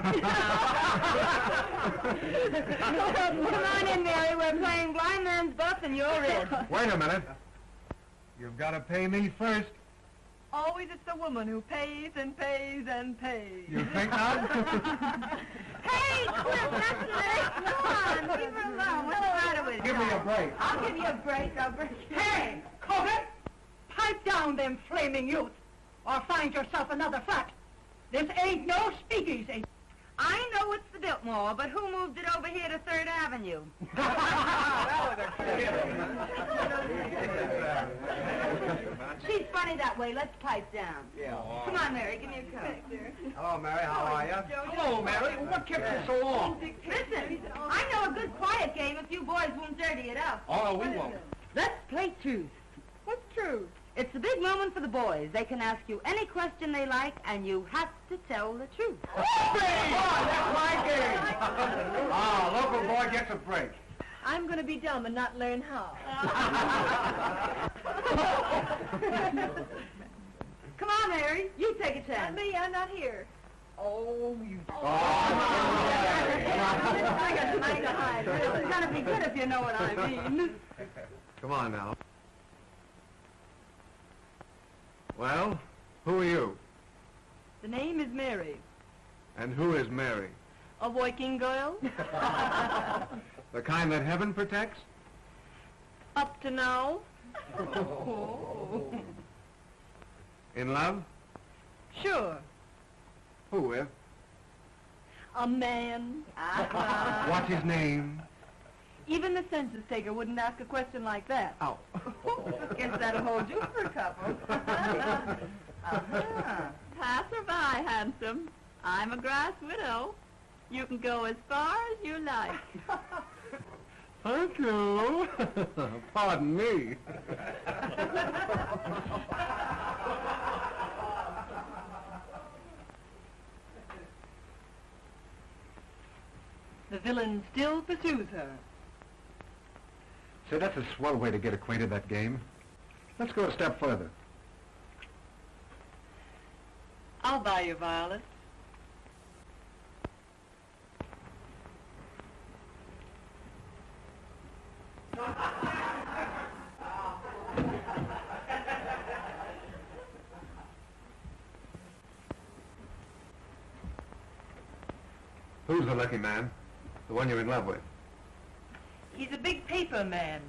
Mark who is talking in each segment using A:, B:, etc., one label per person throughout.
A: Come on in, Mary. We're playing blind man's buff and you're in.
B: Wait a minute. You've got to pay me first.
C: Always it's the woman who pays and pays and pays.
B: You think not?
A: Hey, quit messing with it. Come on, leave her alone. What's the matter with you?
B: Give me a break.
A: I'll give you a break. I'll break you.
D: Hey, Corbett! Pipe down them flaming youth, or find yourself another flat. This ain't no speakeasy.
A: I know it's the Biltmore, but who moved it over here to 3rd Avenue? She's funny that way. Let's pipe down.
B: Yeah.
A: Come on, Mary. Give me a cup.
B: Hello, Mary. How are you?
E: Hello, Mary. What kept you so long?
A: Listen, I know a good quiet game if you boys won't dirty it up.
E: Oh, we won't.
A: Let's play truth.
C: What's true?
A: It's a big moment for the boys. They can ask you any question they like, and you have to tell the truth.
B: That's my game. Local boy gets a break.
C: I'm going to be dumb and not learn how.
A: Come on, Mary. You take a
C: Not
A: chance.
C: me, I'm not here.
E: Oh, you...
A: I got nothing to hide. It's going to be good if you know what I mean.
B: Come on now. Well, who are you?
C: The name is Mary.
B: And who is Mary?
C: A working girl.
B: The kind that heaven protects?
C: Up to now.
B: In love?
C: Sure.
B: Who with?
C: A man.
B: What's his name?
C: Even the census taker wouldn't ask a question like that.
B: Oh.
A: Guess that'll hold you for a couple.
C: Pass her by, handsome. I'm a grass widow. You can go as far as you like.
B: Thank you. Pardon me.
C: The villain still pursues her.
B: Say, that's a swell way to get acquainted that game. Let's go a step further.
C: I'll buy you, Violet.
B: Who's the lucky man? The one you're in love with?
C: He's a big paper man.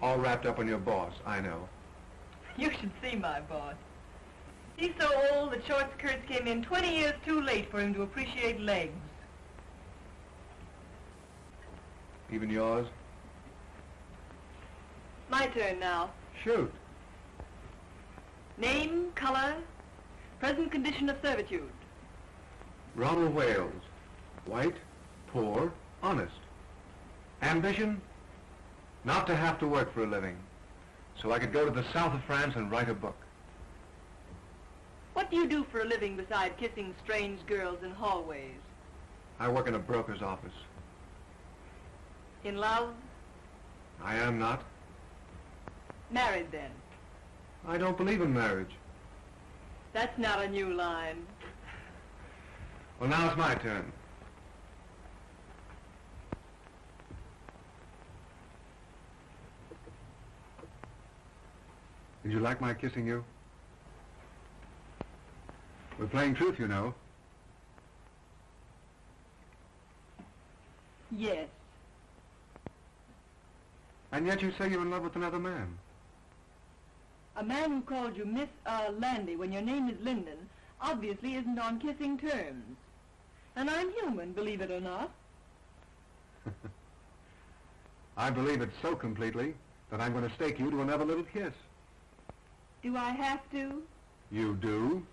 B: All wrapped up in your boss, I know.
C: You should see my boss. He's so old that short skirts came in 20 years too late for him to appreciate legs.
B: Even yours?
C: My turn now.
B: Shoot.
C: Name, color, present condition of servitude.
B: Ronnie Wales. White, poor, honest. Ambition? Not to have to work for a living, so I could go to the south of France and write a book.
C: What do you do for a living beside kissing strange girls in hallways?
B: I work in a broker's office.
C: In love?
B: I am not.
C: Married then?
B: I don't believe in marriage.
C: That's not a new line.
B: Well, now it's my turn. Did you like my kissing you? We're playing truth, you know.
C: Yes.
B: And yet you say you're in love with another man.
C: A man who called you Miss Landy when your name is Linden obviously isn't on kissing terms. And I'm human, believe it or not.
B: I believe it so completely that I'm going to stake you to another little kiss.
C: Do I have to?
B: You do?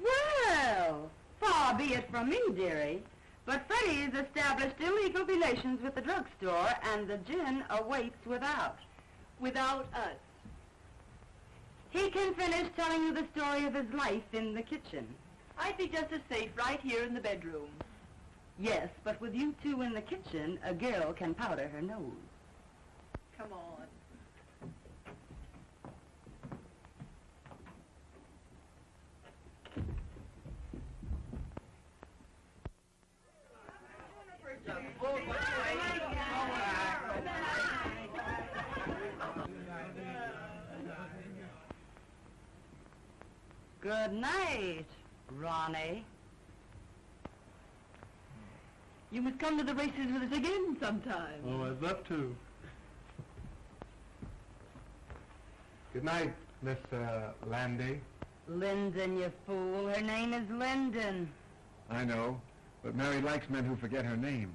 A: Well, far be it from me, dearie, but Freddie's established illegal relations with the drugstore, and the gin awaits without.
C: Without us.
A: He can finish telling you the story of his life in the kitchen.
C: I'd be just as safe right here in the bedroom.
A: Yes, but with you two in the kitchen, a girl can powder her nose.
C: Come on.
A: Good night, Ronnie.
C: You must come to the races with us again sometime.
B: Oh, I'd love to. Good night, Miss Landy.
A: Linden, you fool. Her name is Linden.
B: I know, but Mary likes men who forget her name.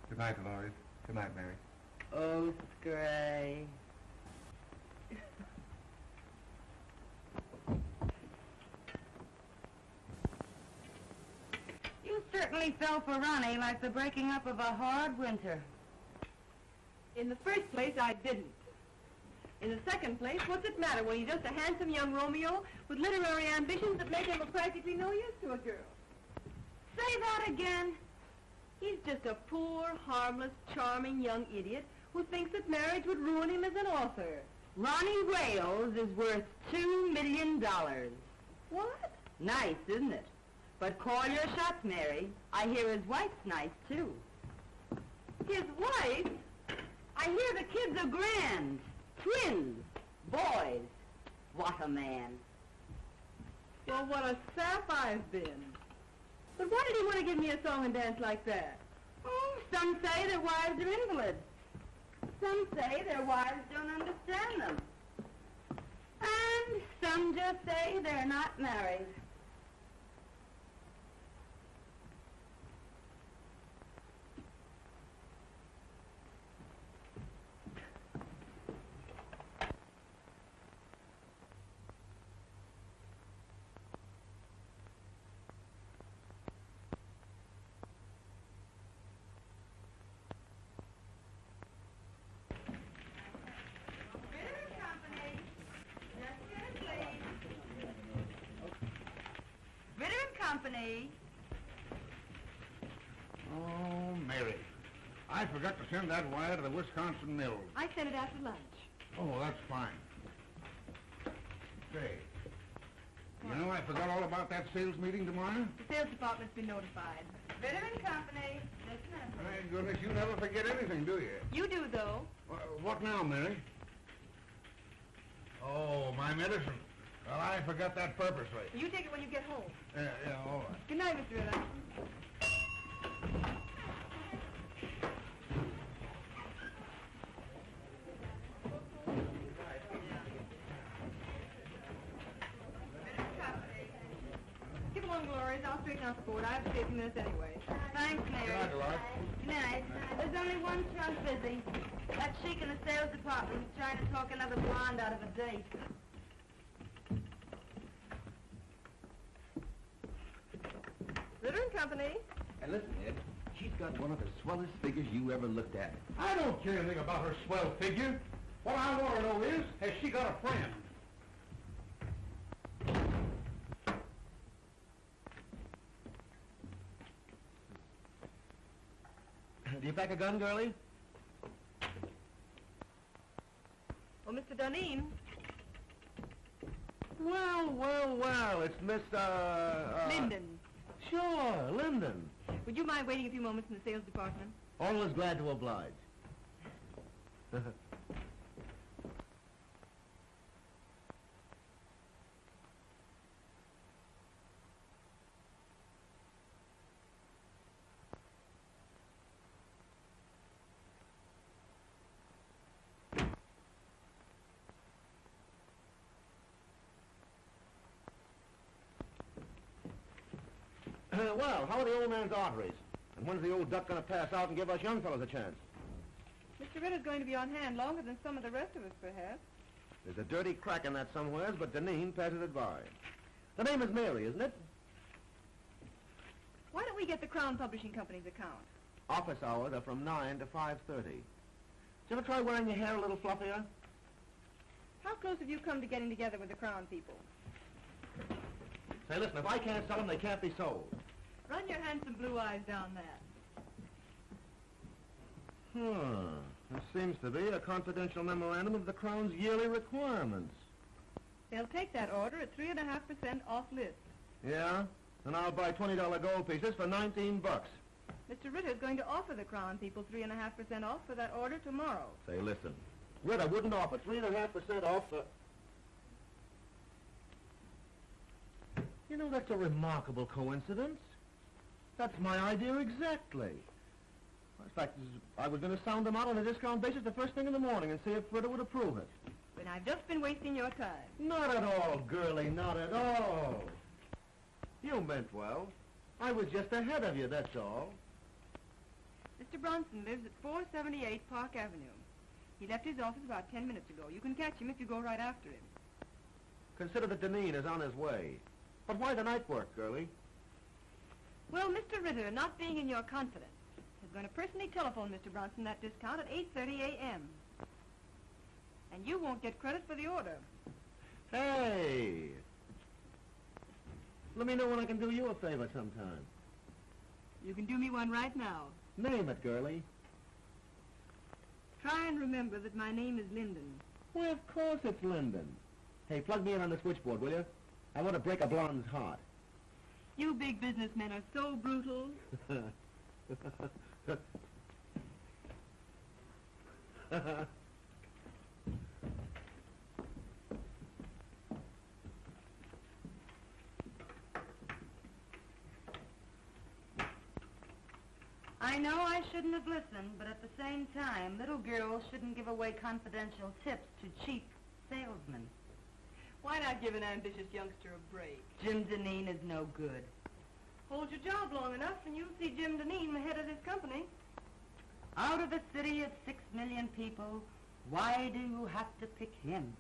B: Good night, Lloyd. Good night, Mary.
A: Oh, Scray. You certainly fell for Ronnie like the breaking up of a hard winter.
C: In the first place, I didn't. In the second place, what's it matter when he's just a handsome young Romeo with literary ambitions that make him of practically no use to a girl?
A: Say that again.
C: He's just a poor, harmless, charming young idiot who thinks that marriage would ruin him as an author.
A: Ronnie Wales is worth $2 million.
C: What?
A: Nice, isn't it? But call your shots, Mary. I hear his wife's nice, too.
C: His wife?
A: I hear the kids are grand. Twins. Boys. What a man.
C: Well, what a sap I've been. But why did he want to give me a song and dance like that?
A: Oh, some say their wives are invalids. Some say their wives don't understand them. And some just say they're not married. Company.
E: Oh, Mary. I forgot to send that wire to the Wisconsin Mills.
C: I sent it after lunch.
E: Oh, that's fine. Say, you know I forgot all about that sales meeting tomorrow?
C: The sales department's been notified.
A: Ritter and Company. Listen.
E: My goodness, you never forget anything, do you?
C: You do, though.
E: What now, Mary? Oh, my medicine. Well, I forgot that purposely.
C: You take it when you get home.
E: Yeah, all right.
C: Good night, Mr. Ritter. Give along, Glories. I'll straighten out the board. I have to stay a few minutes anyway.
A: Thanks, Mary.
E: Good night, Dolores.
A: Good night. There's only one trunk busy. That sheik in the sales department is trying to talk another blonde out of a date.
C: Ritter and Company.
F: And listen, Ed, she's got one of the swellest figures you ever looked at.
E: I don't care anything about her swell figure. What I want to know is, has she got a friend?
F: Do you pack a gun, girlie?
C: Well, Mr. Duneen.
F: Well, it's Miss,
C: Linden.
F: Sure, Linden.
C: Would you mind waiting a few moments in the sales department?
F: Always glad to oblige. Well, how are the old man's arteries? And when's the old duck going to pass out and give us young fellows a chance?
C: Mr. Ritter's going to be on hand longer than some of the rest of us, perhaps.
F: There's a dirty crack in that somewheres, but Duneen passes it by. The name is Mary, isn't it?
C: Why don't we get the Crown Publishing Company's account?
F: Office hours are from 9 to 5:30. Did you ever try wearing your hair a little fluffier?
C: How close have you come to getting together with the Crown people?
F: Say, listen, if I can't sell them, they can't be sold.
C: Run your handsome blue eyes down that.
F: There seems to be a confidential memorandum of the Crown's yearly requirements.
C: They'll take that order at 3.5% off list.
F: Yeah? And I'll buy $20 gold pieces for $19.
C: Mr. Ritter's going to offer the Crown people 3.5% off for that order tomorrow.
F: Say, listen, Ritter wouldn't offer 3.5% off for... You know, that's a remarkable coincidence. That's my idea exactly. In fact, I was going to sound them out on a discount basis the first thing in the morning and see if Ritter would approve it.
C: But I've just been wasting your time.
F: Not at all, girlie, not at all. You meant well. I was just ahead of you, that's all.
C: Mr. Bronson lives at 478 Park Avenue. He left his office about 10 minutes ago. You can catch him if you go right after him.
F: Consider that Duneen is on his way. But why the night work, girlie?
C: Well, Mr. Ritter, not being in your confidence, is going to personally telephone Mr. Bronson that discount at 8:30 a.m. And you won't get credit for the order.
F: Hey! Let me know when I can do you a favor sometime.
C: You can do me one right now.
F: Name it, girlie.
C: Try and remember that my name is Linden.
F: Well, of course it's Linden. Hey, plug me in on the switchboard, will you? I want to break a blonde's heart.
C: You big businessmen are so brutal.
A: I know I shouldn't have listened, but at the same time, little girls shouldn't give away confidential tips to cheap salesmen.
C: Why not give an ambitious youngster a break?
A: Jim Duneen is no good.
C: Hold your job long enough and you'll see Jim Duneen, the head of this company.
A: Out of a city of 6 million people, why do you have to pick him?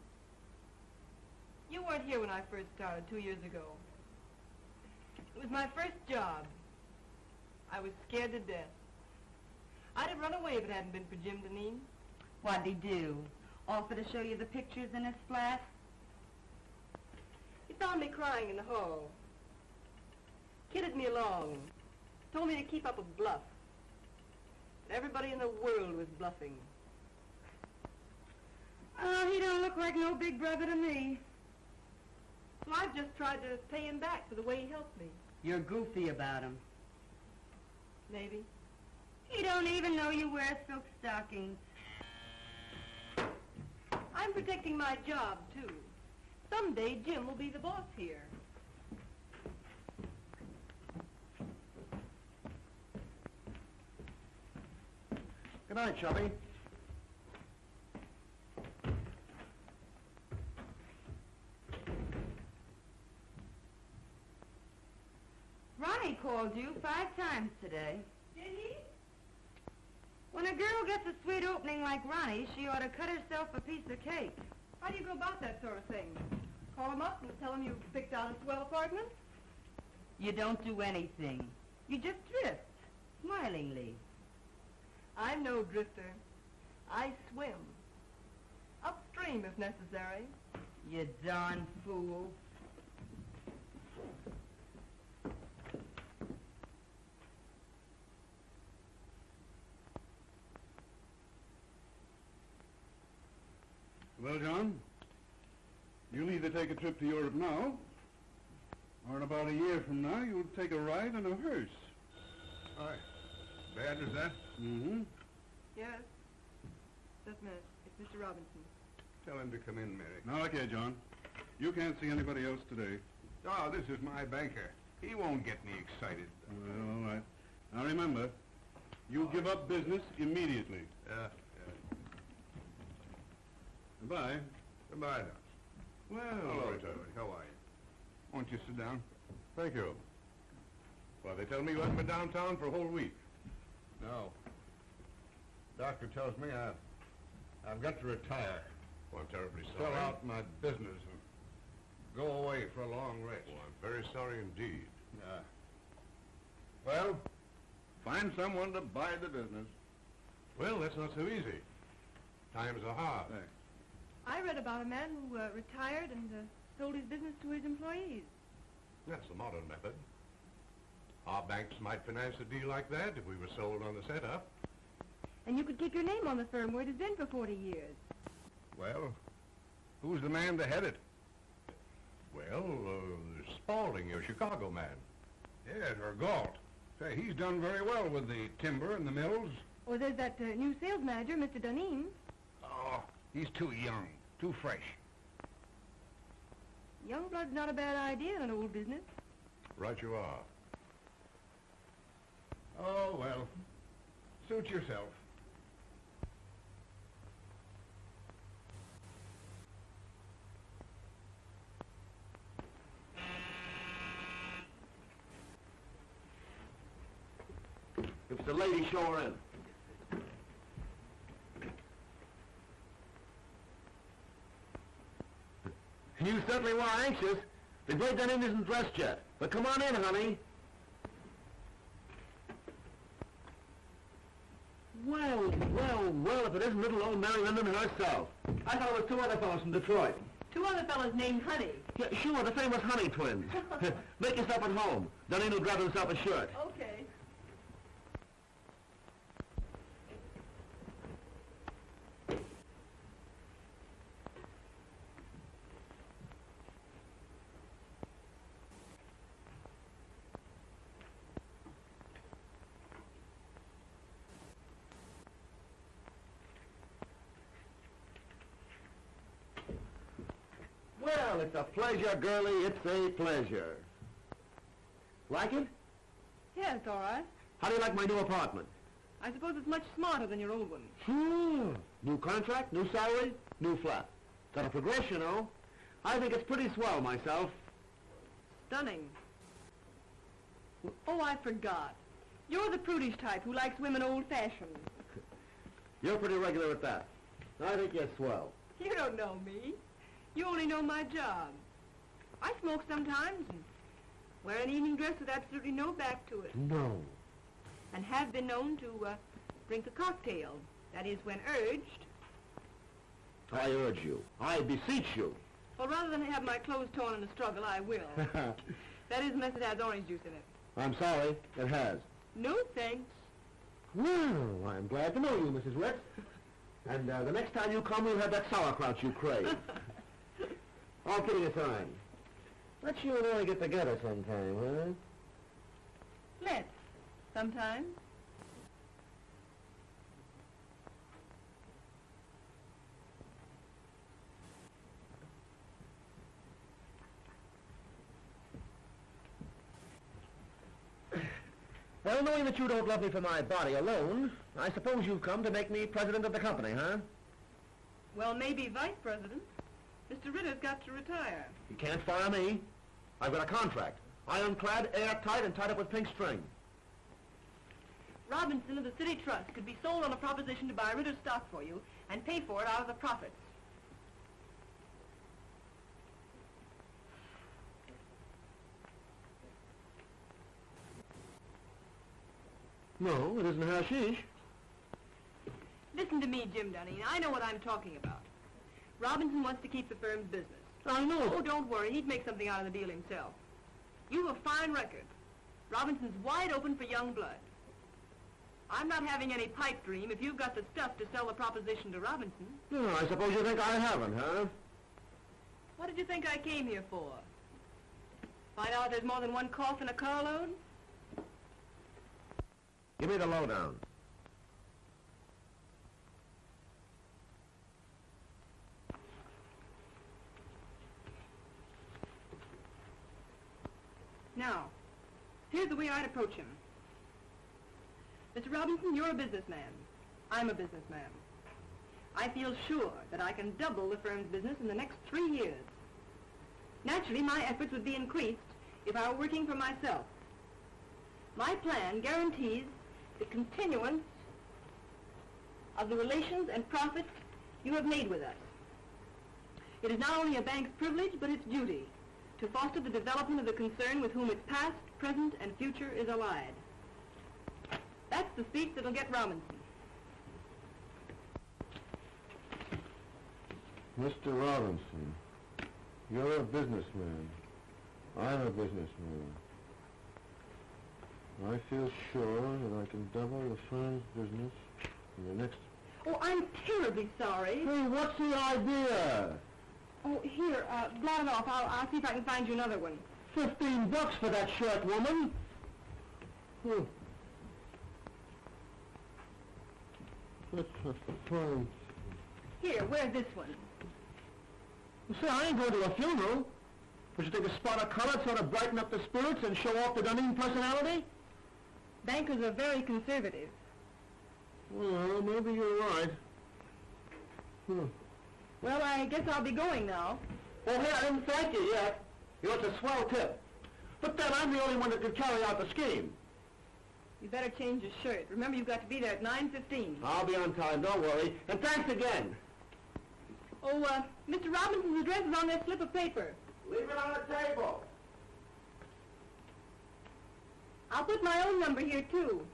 C: You weren't here when I first started 2 years ago. It was my first job. I was scared to death. I'd have run away if it hadn't been for Jim Duneen.
A: What'd he do? Offer to show you the pictures in his flat?
C: He found me crying in the hall. Kidded me along. Told me to keep up a bluff. But everybody in the world was bluffing.
A: Oh, he don't look like no big brother to me.
C: So I've just tried to pay him back for the way he helped me.
A: You're goofy about him.
C: Maybe.
A: He don't even know you wear silk stockings.
C: I'm protecting my job, too. Someday Jim will be the boss here.
F: Good night, Chubby.
A: Ronnie called you 5 times today.
C: Did he?
A: When a girl gets a sweet opening like Ronnie, she ought to cut herself a piece of cake.
C: How do you go about that sort of thing? Call him up and tell him you picked out a swell apartment?
A: You don't do anything. You just drift, smilingly.
C: I'm no drifter. I swim. Upstream, if necessary.
A: You darn fool.
E: Well, John, you'll either take a trip to Europe now, or in about a year from now, you'll take a ride in a hearse.
B: Aye. Bad as that?
E: Mm-hmm.
C: Yes. Just a minute. It's Mr. Robinson.
B: Tell him to come in, Mary.
E: Now, look here, John. You can't see anybody else today.
B: Oh, this is my banker. He won't get me excited.
E: Well, all right. Now, remember, you give up business immediately.
B: Yeah.
E: Goodbye.
B: Goodbye, Doc.
E: Well,
B: Hello, George. How are you? Won't you sit down?
E: thank you.
B: Well, they tell me you haven't been downtown for a whole week. No. Doctor tells me I've got to retire.
E: Well, I'm terribly sorry.
B: Sell out my business and go away for a long rest.
E: Well, I'm very sorry indeed.
B: Yeah. Well, find someone to buy the business.
E: Well, that's not so easy. Times are hard.
B: Thanks.
C: I read about a man who retired and sold his business to his employees.
E: That's the modern method. Our banks might finance a deal like that if we were sold on the setup.
C: And you could keep your name on the firm where it has been for 40 years.
B: Well, who's the man to head it?
E: Well, Spaulding, your Chicago man.
B: Yes, or Galt. Say, he's done very well with the timber and the mills.
C: Or there's that new sales manager, Mr. Duneen.
B: Oh, he's too young, ttoo fresh.
C: Young blood's not a bad idea in an old business.
E: Right you are. Oh, well. Suit yourself.
F: If it's a lady, show her in. You certainly were anxious. The great Duneen isn't dressed yet. But come on in, honey. Well, if it isn't little old Mary Linden herself. I thought it was two other fellows from Detroit.
C: Two other fellows named Honey.
F: Yeah, sure, the famous Honey twins. Make yourself at home. Duneen will grab himself a shirt.
C: Okay.
F: Well, it's a pleasure, girlie. It's a pleasure. Like it?
C: Yeah, it's all right.
F: How do you like my new apartment?
C: I suppose it's much smarter than your old one.
F: New contract, new salary, new flat. Got a progression, oh? I think it's pretty swell myself.
C: Stunning. Oh, I forgot. You're the prudish type who likes women old-fashioned.
F: You're pretty regular at that. I think you're swell.
C: You don't know me. You only know my job. I smoke sometimes and wear an evening dress with absolutely no back to it.
F: No.
C: And have been known to drink a cocktail. That is, when urged.
F: I urge you. I beseech you.
C: Well, rather than have my clothes torn in a struggle, I will. That is, unless it has orange juice in it.
F: I'm sorry, it has.
C: No, thanks.
F: Well, I'm glad to know you, Mrs. Rex. And the next time you come, we'll have that sauerkraut you crave. All kidding aside, let's you and I get together sometime, huh?
C: Let's. Sometime.
F: Well, knowing that you don't love me for my body alone, I suppose you've come to make me president of the company, huh?
C: Well, maybe vice president. Mr. Ritter's got to retire.
F: You can't fire me. I've got a contract. Ironclad, airtight, and tied up with pink string.
C: Robinson of the City Trust could be sold on a proposition to buy Ritter's stock for you and pay for it out of the profits.
F: No, it isn't hashish.
C: Listen to me, Jim Duneen. I know what I'm talking about. Robinson wants to keep the firm's business.
F: I know.
C: Oh, don't worry. He'd make something out of the deal himself. You've a fine record. Robinson's wide open for young blood. I'm not having any pipe dream if you've got the stuff to sell the proposition to Robinson.
F: No, I suppose you think I haven't, huh?
C: What did you think I came here for? Find out there's more than one cough in a carload?
F: Give me the lowdown.
C: Now, here's the way I'd approach him. Mr. Robinson, you're a businessman. I'm a businessman. I feel sure that I can double the firm's business in the next 3 years. Naturally, my efforts would be increased if I were working for myself. My plan guarantees the continuance of the relations and profits you have made with us. It is not only a bank's privilege, but its duty to foster the development of the concern with whom its past, present, and future is allied. That's the speech that'll get Robinson.
F: Mr. Robinson, you're a businessman. I'm a businessman. I feel sure that I can double the firm's business in the next...
C: Oh, I'm terribly sorry.
F: Hey, what's the idea?
C: Oh, here, blot it off. I'll see if I can find you another one.
F: $15 for that shirt, woman. That's fine.
C: Here, wear this one.
F: Say, I ain't going to a funeral. Would you think a spot of color sort of brighten up the spirits and show off the Duneen personality?
C: Bankers are very conservative.
F: Well, maybe you're right.
C: Well, I guess I'll be going now.
F: Oh, hey, I didn't thank you yet. You know, it's a swell tip. But then I'm the only one that could carry out the scheme.
C: You better change your shirt. Remember, you've got to be there at 9:15.
F: I'll be on time, don't worry. And thanks again.
C: Oh, Mr. Robinson's address is on that slip of paper.
F: Leave it on the table.
C: I'll put my own number here, too.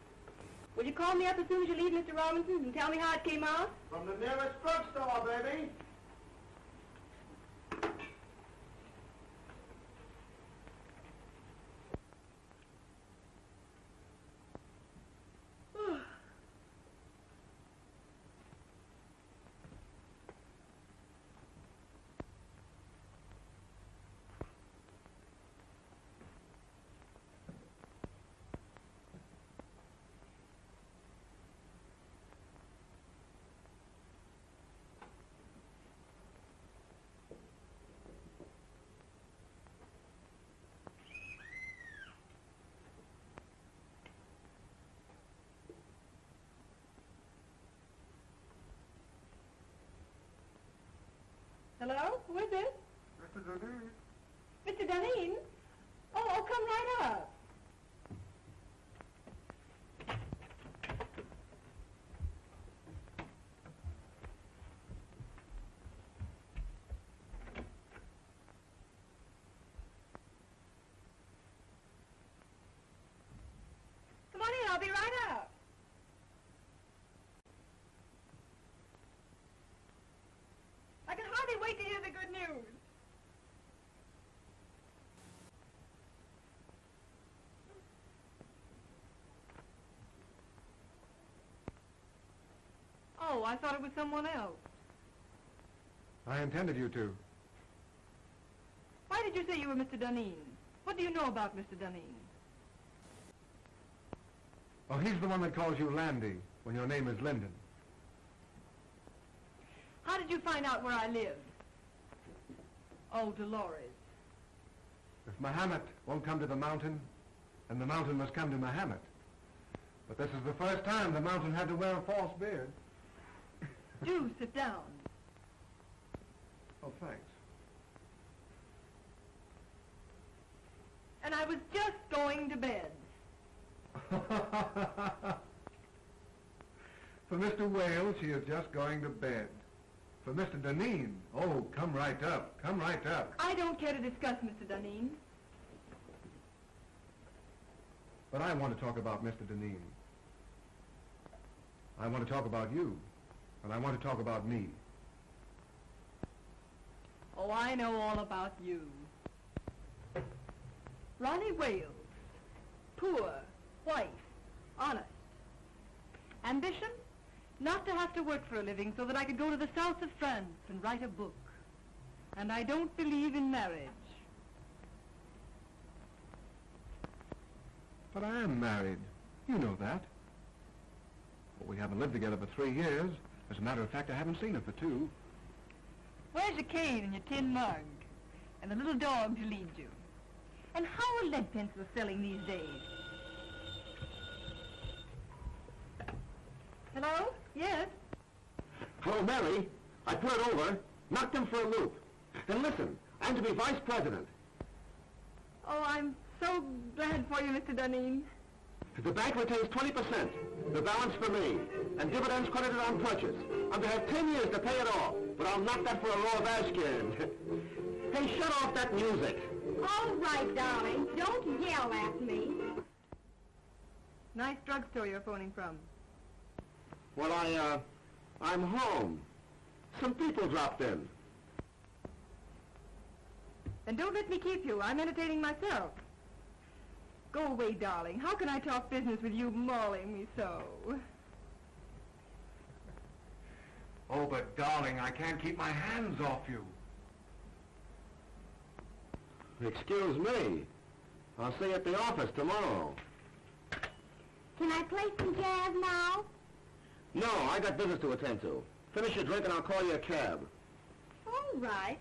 C: Will you call me up as soon as you leave Mr. Robinson's and tell me how it came out?
F: From the nearest drugstore, baby.
C: Hello? Who is it?
E: Mr. Duneen.
C: Mr. Duneen? Oh, come right up. Come on in, I'll be right up. I can hardly wait to hear the good news. Oh, I thought it was someone else.
B: I intended you to.
C: Why did you say you were Mr. Duneen? What do you know about Mr. Duneen?
B: Oh, he's the one that calls you Landy when your name is Linden.
C: How did you find out where I lived? Oh, Dolores.
B: If Mahomet won't come to the mountain, then the mountain must come to Mahomet. But this is the first time the mountain had to wear a false beard.
C: Do sit down.
B: Oh, thanks.
C: And I was just going to bed.
B: For Mr. Wales, she is just going to bed. For Mr. Duneen, oh, come right up, come right up.
C: I don't care to discuss Mr. Duneen.
B: But I want to talk about Mr. Duneen. I want to talk about you, and I want to talk about me.
C: Oh, I know all about you. Ronnie Wales. Poor, white, honest. Ambition? Not to have to work for a living so that I could go to the south of France and write a book. And I don't believe in marriage.
B: But I am married. You know that. But we haven't lived together for 3 years. As a matter of fact, I haven't seen her for 2.
C: Where's your cane and your tin mug? And the little dog to lead you? And how are lead pencils selling these days? Hello? Yes?
F: Hello, Mary. I put it over, knocked him for a loop. And listen, I'm to be vice president.
C: Oh, I'm so glad for you, Mr. Duneen.
F: The bank retains 20%, the balance for me, and dividends credited on purchase. I'm to have 10 years to pay it all, but I'll knock that for a row of Ashcan. Hey, shut off that music.
A: All right, darling. Don't yell at me.
C: Nice drugstore you're phoning from.
F: Well, I'm home. Some people dropped in.
C: Then don't let me keep you. I'm entertaining myself. Go away, darling. How can I talk business with you mauling me so?
B: Oh, but darling, I can't keep my hands off you.
F: Excuse me. I'll see you at the office tomorrow.
A: Can I play some jazz now?
F: No, I got business to attend to. Finish your drink and I'll call you a cab.
A: All right.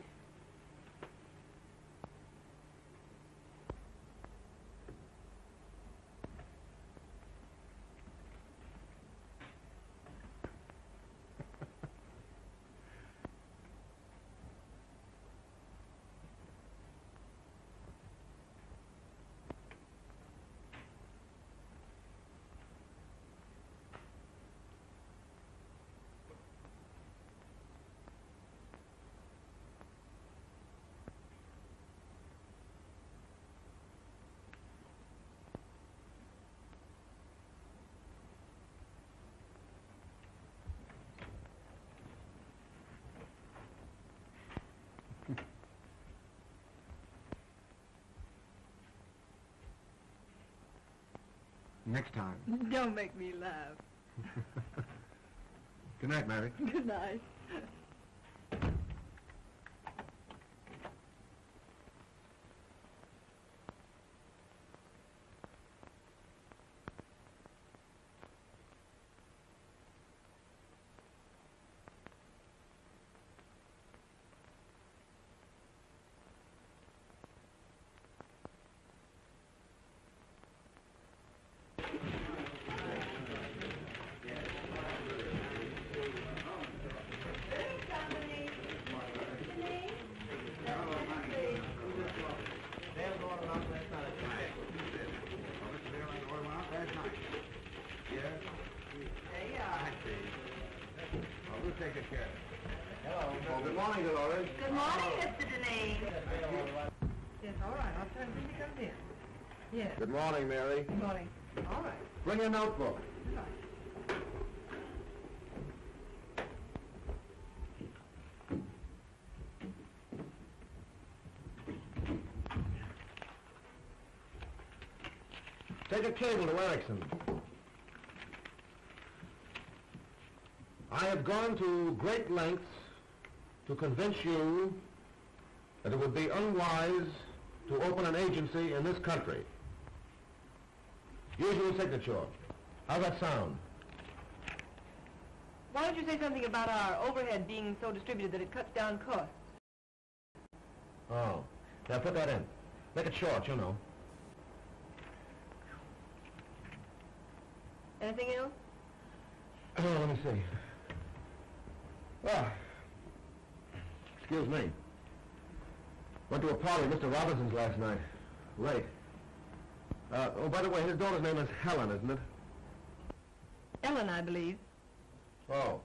B: Next time.
C: Don't make me laugh.
B: Good night, Mary.
C: Good night.
F: Good morning, Dolores.
A: Good morning, Mr. Duneen.
C: Yes, all right. I'll turn when he comes in. Yes.
F: Good morning, Mary.
C: Good morning. All right.
F: Bring your notebook. Take a cable to Erickson. I have gone to great lengths to convince you that it would be unwise to open an agency in this country. Usual signature. How's that sound?
C: Why don't you say something about our overhead being so distributed that it cuts down costs?
F: Oh. Now put that in. Make it short, you know.
C: Anything else?
F: Let me see. Well, excuse me. Went to a party at Mr. Robinson's last night. Late. Oh, by the way, his daughter's name is Helen, isn't it?
C: Ellen, I believe.
F: Oh.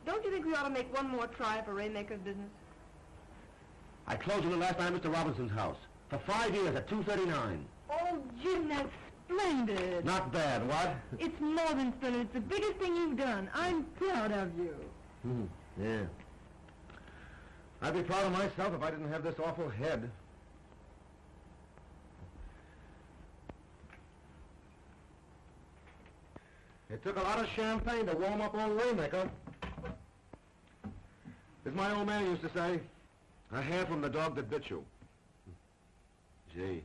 C: Don't you think we ought to make one more try for Raymaker's business?
F: I closed on it last night at Mr. Robinson's house. For 5 years at $2.39.
C: Oh, Jim, that's splendid.
F: Not bad, what?
C: It's more than splendid. It's the biggest thing you've done. I'm proud of you.
F: Yeah. I'd be proud of myself if I didn't have this awful head. It took a lot of champagne to warm up old Raymaker. As my old man used to say, a hair from the dog that bit you. Gee,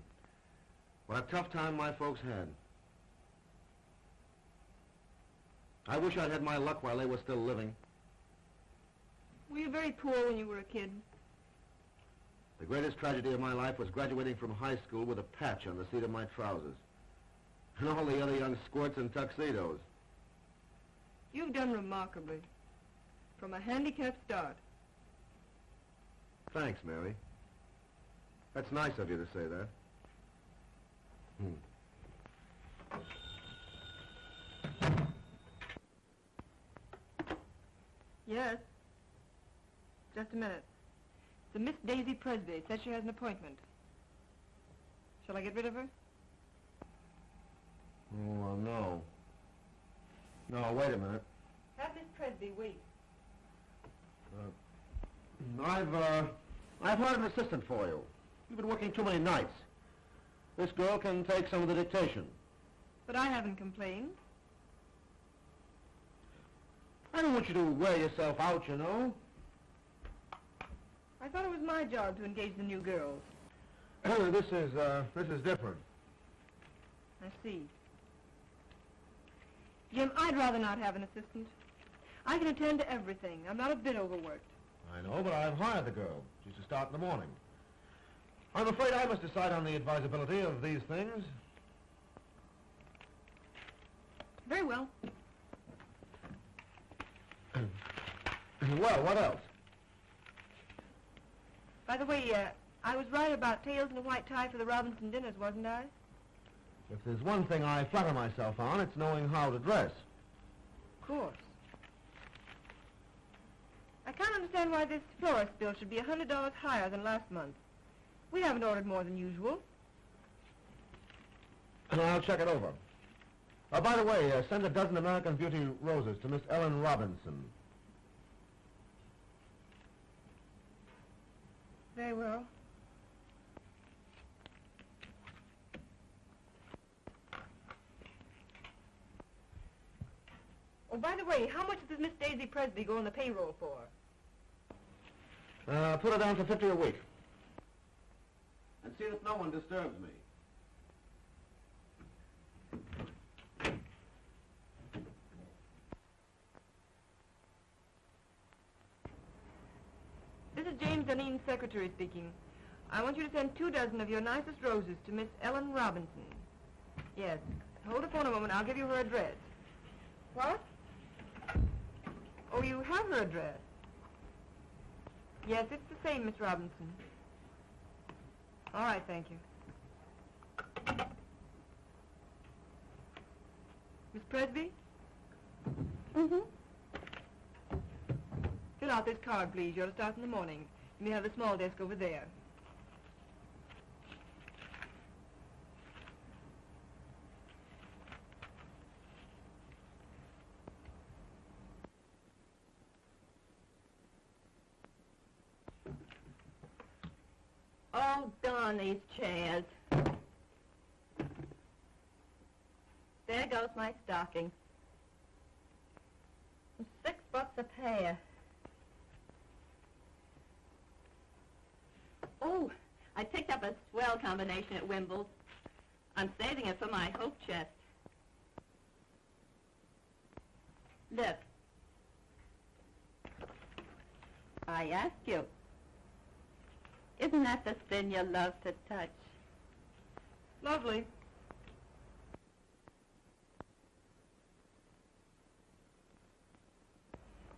F: what a tough time my folks had. I wish I'd had my luck while they were still living.
C: Were you very poor when you were a kid?
F: The greatest tragedy of my life was graduating from high school with a patch on the seat of my trousers. And all the other young squirts in tuxedos.
C: You've done remarkably. From a handicapped start.
F: Thanks, Mary. That's nice of you to say that.
C: Yes. Just a minute. It's a Miss Daisy Presby. Says she has an appointment. Shall I get rid of her?
F: Oh, well, no. No, wait a minute.
C: Have Miss Presby wait.
F: I've hired an assistant for you. You've been working too many nights. This girl can take some of the dictation.
C: But I haven't complained.
F: I don't want you to wear yourself out, you know.
C: I thought it was my job to engage the new girls.
F: This is different.
C: I see. Jim, I'd rather not have an assistant. I can attend to everything. I'm not a bit overworked.
F: I know, but I've hired the girl. She's to start in the morning. I'm afraid I must decide on the advisability of these things.
C: Very well.
F: Well, what else?
C: By the way, I was right about tails and a white tie for the Robinson dinners, wasn't I?
F: If there's one thing I flatter myself on, it's knowing how to dress.
C: Of course. I can't understand why this florist bill should be $100 higher than last month. We haven't ordered more than usual.
F: And I'll check it over. By the way, send a dozen American Beauty roses to Miss Ellen Robinson.
C: Very well. Oh, by the way, how much does Miss Daisy Presby go on the payroll for?
F: Put her down for 50 a week. And see that no one disturbs me.
C: This is James Duneen's secretary speaking. I want you to send 2 dozen of your nicest roses to Miss Ellen Robinson. Yes. Hold the phone a moment. I'll give you her address. What? Oh, you have her address. Yes, it's the same, Miss Robinson. All right, thank you. Miss Presby?
A: Mm-hmm.
C: Fill out this card, please. You're to start in the morning. You may have the small desk over there.
A: Oh, darn these chairs. There goes my stocking. $6 a pair. Oh, I picked up a swell combination at Wimble's. I'm saving it for my hope chest. Look. I ask you. Isn't that the thing you love to touch?
C: Lovely.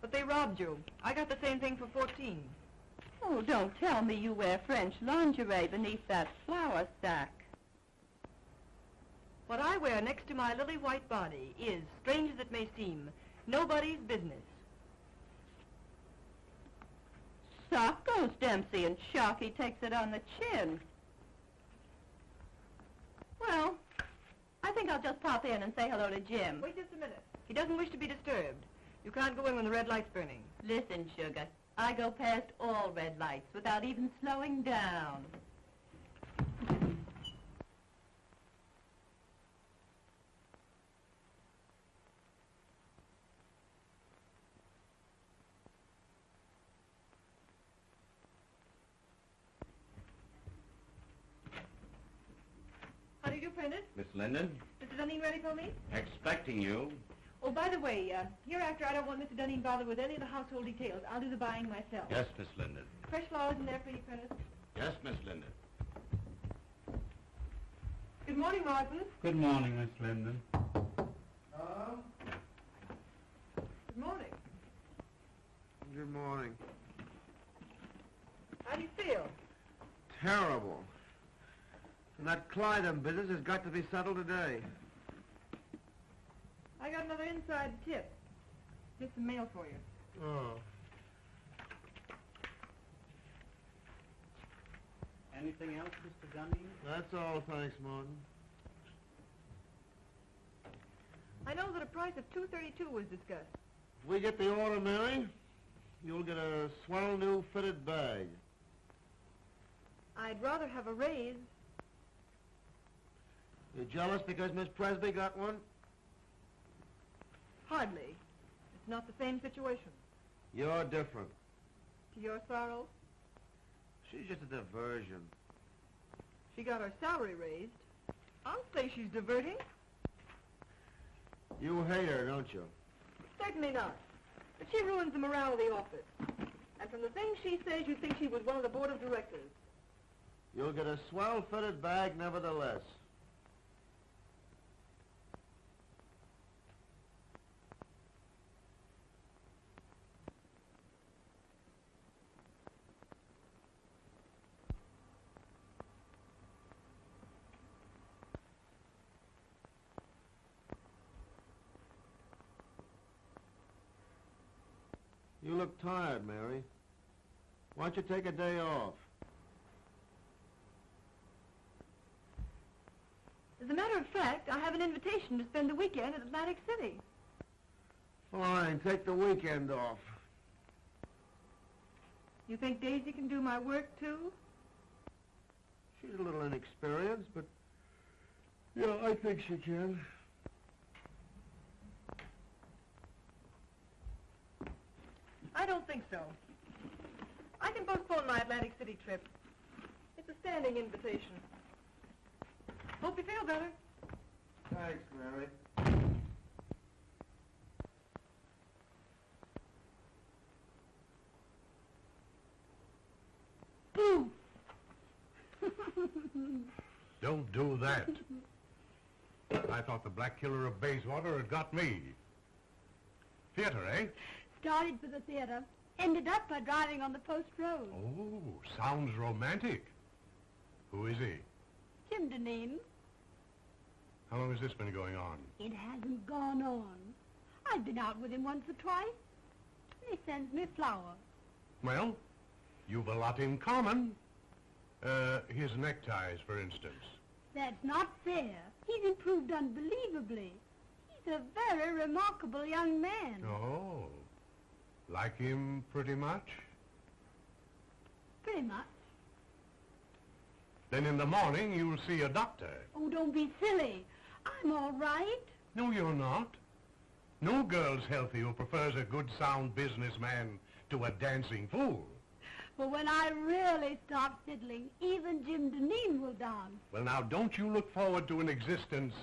C: But they robbed you. I got the same thing for 14.
A: Oh, don't tell me you wear French lingerie beneath that flour sack.
C: What I wear next to my lily white body is, strange as it may seem, nobody's business.
A: Sock goes Dempsey, and Sharky takes it on the chin. Well, I think I'll just pop in and say hello to Jim.
C: Wait just a minute. He doesn't wish to be disturbed. You can't go in when the red light's burning.
A: Listen, sugar, I go past all red lights without even slowing down.
C: How do you do, Prentice?
G: Miss Linden,
C: Mr. Duneen ready for me?
G: expecting you.
C: Oh, by the way, hereafter I don't want Mr. Duneen bothered with any of the household details. I'll do the buying myself.
G: Yes, Miss Linden.
C: Fresh flowers in there for you, Prentice.
G: Yes, Miss Linden.
C: Good morning, Martin.
E: Good morning, Miss Linden.
C: Good morning.
F: Good morning.
C: How do you feel?
F: Terrible. And that Clyden business has got to be settled today.
C: I got another inside tip. Here's some mail for you.
F: Oh.
H: Anything else, Mr. Duneen?
F: That's all, thanks, Martin.
C: I know that a price of $2.32 was discussed.
F: If we get the order, Mary, you'll get a swell new fitted bag.
C: I'd rather have a raise.
F: You jealous because Miss Presby got one?
C: Hardly. It's not the same situation.
F: You're different.
C: To your sorrow,
F: She's just a diversion.
C: she got her salary raised. I'll say she's diverting.
F: You hate her, don't you?
C: Certainly not. But she ruins the morale of the office. And from the things she says, you'd think she was one of the board of directors.
F: You'll get a swell fitted bag nevertheless. You look tired, Mary. Why don't you take a day off?
C: As a matter of fact, I have an invitation to spend the weekend at Atlantic City.
F: Fine, take the weekend off.
C: You think Daisy can do my work, too?
F: She's a little inexperienced, but yeah, I think she can.
C: don't think so. I can postpone my Atlantic City trip. It's a standing invitation. Hope you feel better.
F: Thanks, Mary.
A: Boo!
I: Don't do that. I thought the Black Killer of Bayswater had got me. Theater, eh?
A: Started for the theater. Ended up by driving on the post road.
I: Oh, sounds romantic. Who is he?
A: Jim Duneen.
I: How long has this been going on?
A: It hasn't gone on. I've been out with him once or twice. He sends me flowers.
I: Well, you've a lot in common. His neckties, for instance.
A: That's not fair. He's improved unbelievably. He's a very remarkable young man.
I: Oh, like him pretty much?
A: Pretty much.
I: Then in the morning you'll see a doctor.
A: Oh, don't be silly. I'm all right.
I: No, you're not. No girl's healthy who prefers a good, sound businessman to a dancing fool.
A: But when I really start fiddling, even Jim Duneen will dance.
I: Well, now, don't you look forward to an existence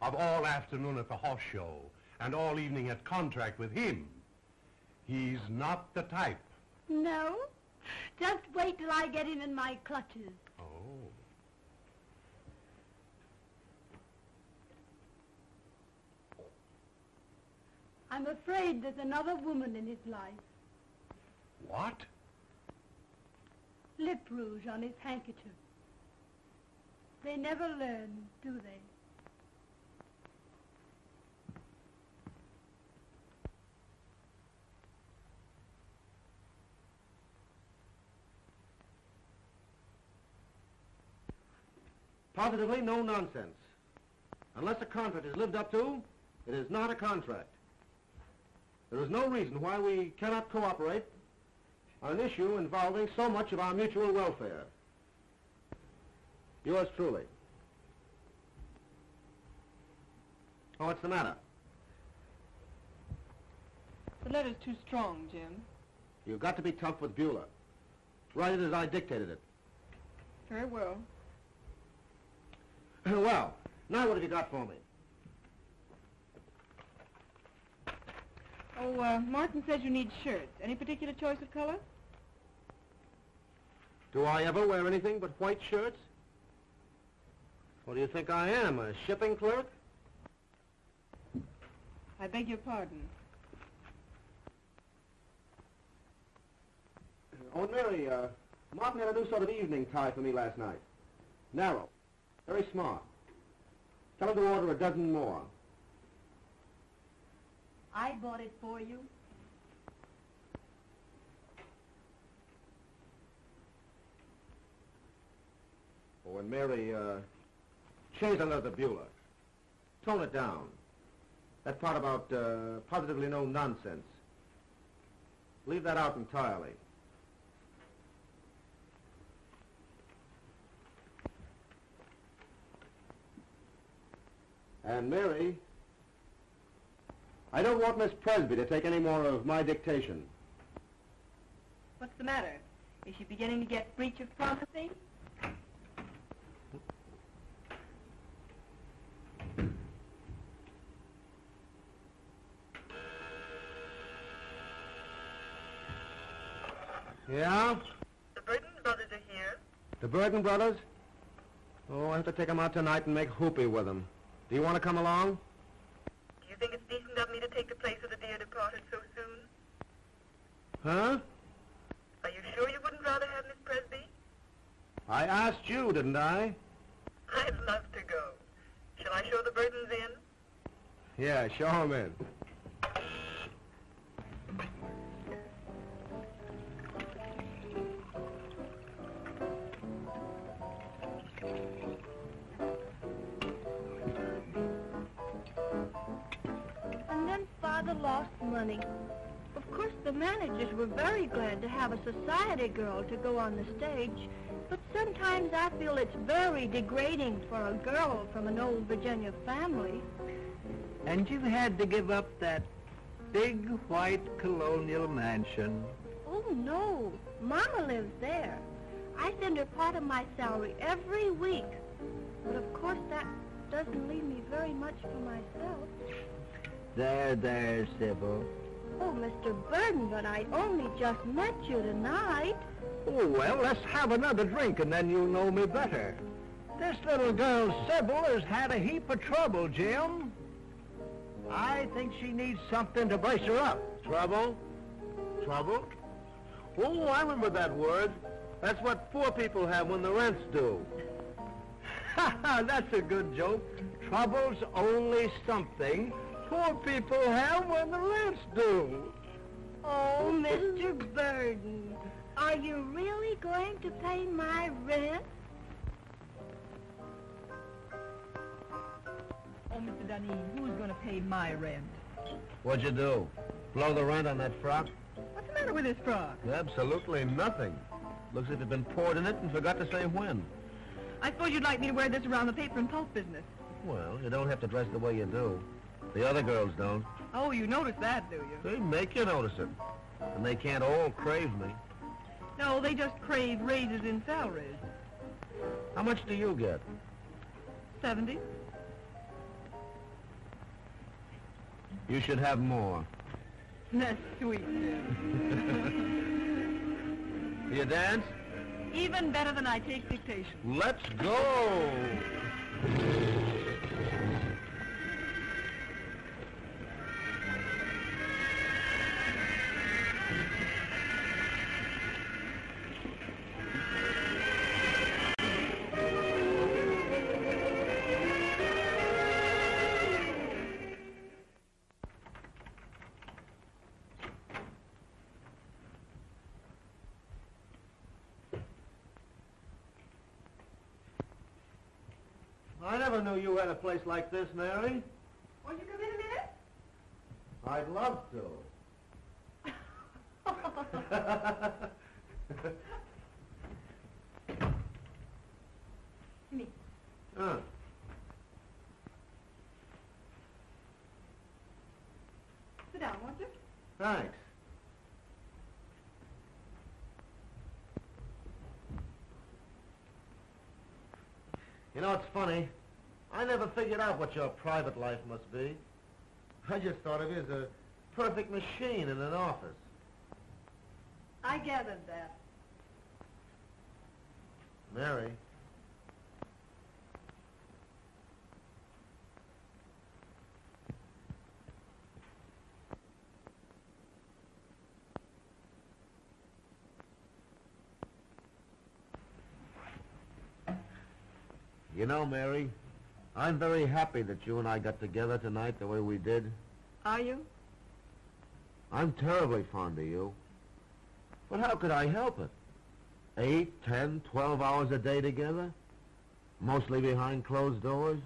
I: of all afternoon at the horse show and all evening at contract with him. He's not the type.
A: No? Just wait till I get him in my clutches.
I: Oh.
A: I'm afraid there's another woman in his life.
I: What?
A: Lip rouge on his handkerchief. They never learn, do they?
F: Positively no nonsense. Unless a contract is lived up to, it is not a contract. There is no reason why we cannot cooperate on an issue involving so much of our mutual welfare. Yours truly. Oh, what's the matter?
C: The letter's too strong, Jim.
F: You've got to be tough with Beulah. Write it as I dictated it.
C: Very well.
F: Well, now what have you got for me?
C: Oh, Martin says you need shirts. Any particular choice of color?
F: Do I ever wear anything but white shirts? What do you think I am, a shipping clerk?
C: I beg your pardon.
F: Oh, Mary, Martin had a new sort of evening tie for me last night. Narrow. Very smart. Tell him to order a dozen more.
A: I bought it for you.
F: Oh, and Mary, change the leather, Beulah. Tone it down. That part about positively no nonsense. Leave that out entirely. And Mary, I don't want Miss Presby to take any more of my dictation.
C: What's the matter? Is she beginning to get breach of promising?
F: Yeah?
C: The Burton brothers are here.
F: The Burton brothers? Oh, I have to take them out tonight and make hoopy with them. Do you want to come along?
C: Do you think it's decent of me to take the place of the dear departed so soon?
F: Huh?
C: Are you sure you wouldn't rather have Miss Presby?
F: I asked you, didn't I?
C: I'd love to go. Shall I show the Burtons in?
F: Yeah, show them in.
A: And then Father lost money. Of course, the managers were very glad to have a society girl to go on the stage, but sometimes I feel it's very degrading for a girl from an old Virginia family.
J: And you had to give up that big white colonial mansion
A: Oh, no. Mama lives there. I send her part of my salary every week. But of course that doesn't leave me very much for myself.
F: There, Sybil.
A: Oh, Mr. Burden, but I only just met you tonight.
F: Oh, well, let's have another drink and then you'll know me better. This little girl, Sybil, has had a heap of trouble, Jim. I think she needs something to brace her up.
B: Trouble? Trouble? Oh, I remember that word. That's what poor people have when the rent's due.
F: Ha ha, that's a good joke. Trouble's only something poor people have when the rent's due.
A: Oh, Mr. Burden, are you really going to pay my rent?
C: Oh, Mr. Duneen, who's going to pay my rent?
F: What'd you do? Blow the rent on that frock?
C: What's the matter with this frock?
F: Absolutely nothing. Looks like it's been poured in it and forgot to say when.
C: I suppose you'd like me to wear this around the paper and pulp business.
F: Well, you don't have to dress the way you do. The other girls don't.
C: Oh, you notice that, do you?
F: They make you notice it. And they can't all crave me.
C: No, they just crave raises in salaries.
F: How much do you get?
C: 70.
F: You should have more.
C: That's sweet.
F: You dance?
C: Even better than I take dictation.
F: Let's go!
B: I never knew you had a place like this, Mary.
C: Won't you come in a minute?
B: I'd love to.
C: Me. Sit down, won't you?
B: Thanks. You know, it's funny. I never figured out what your private life must be. I just thought of you as a perfect machine in an office.
C: I gathered that.
B: Mary. You know, Mary, I'm very happy that you and I got together tonight the way we did.
C: Are you?
B: I'm terribly fond of you. But how could I help it? 8, 10, 12 hours a day together? Mostly behind closed doors?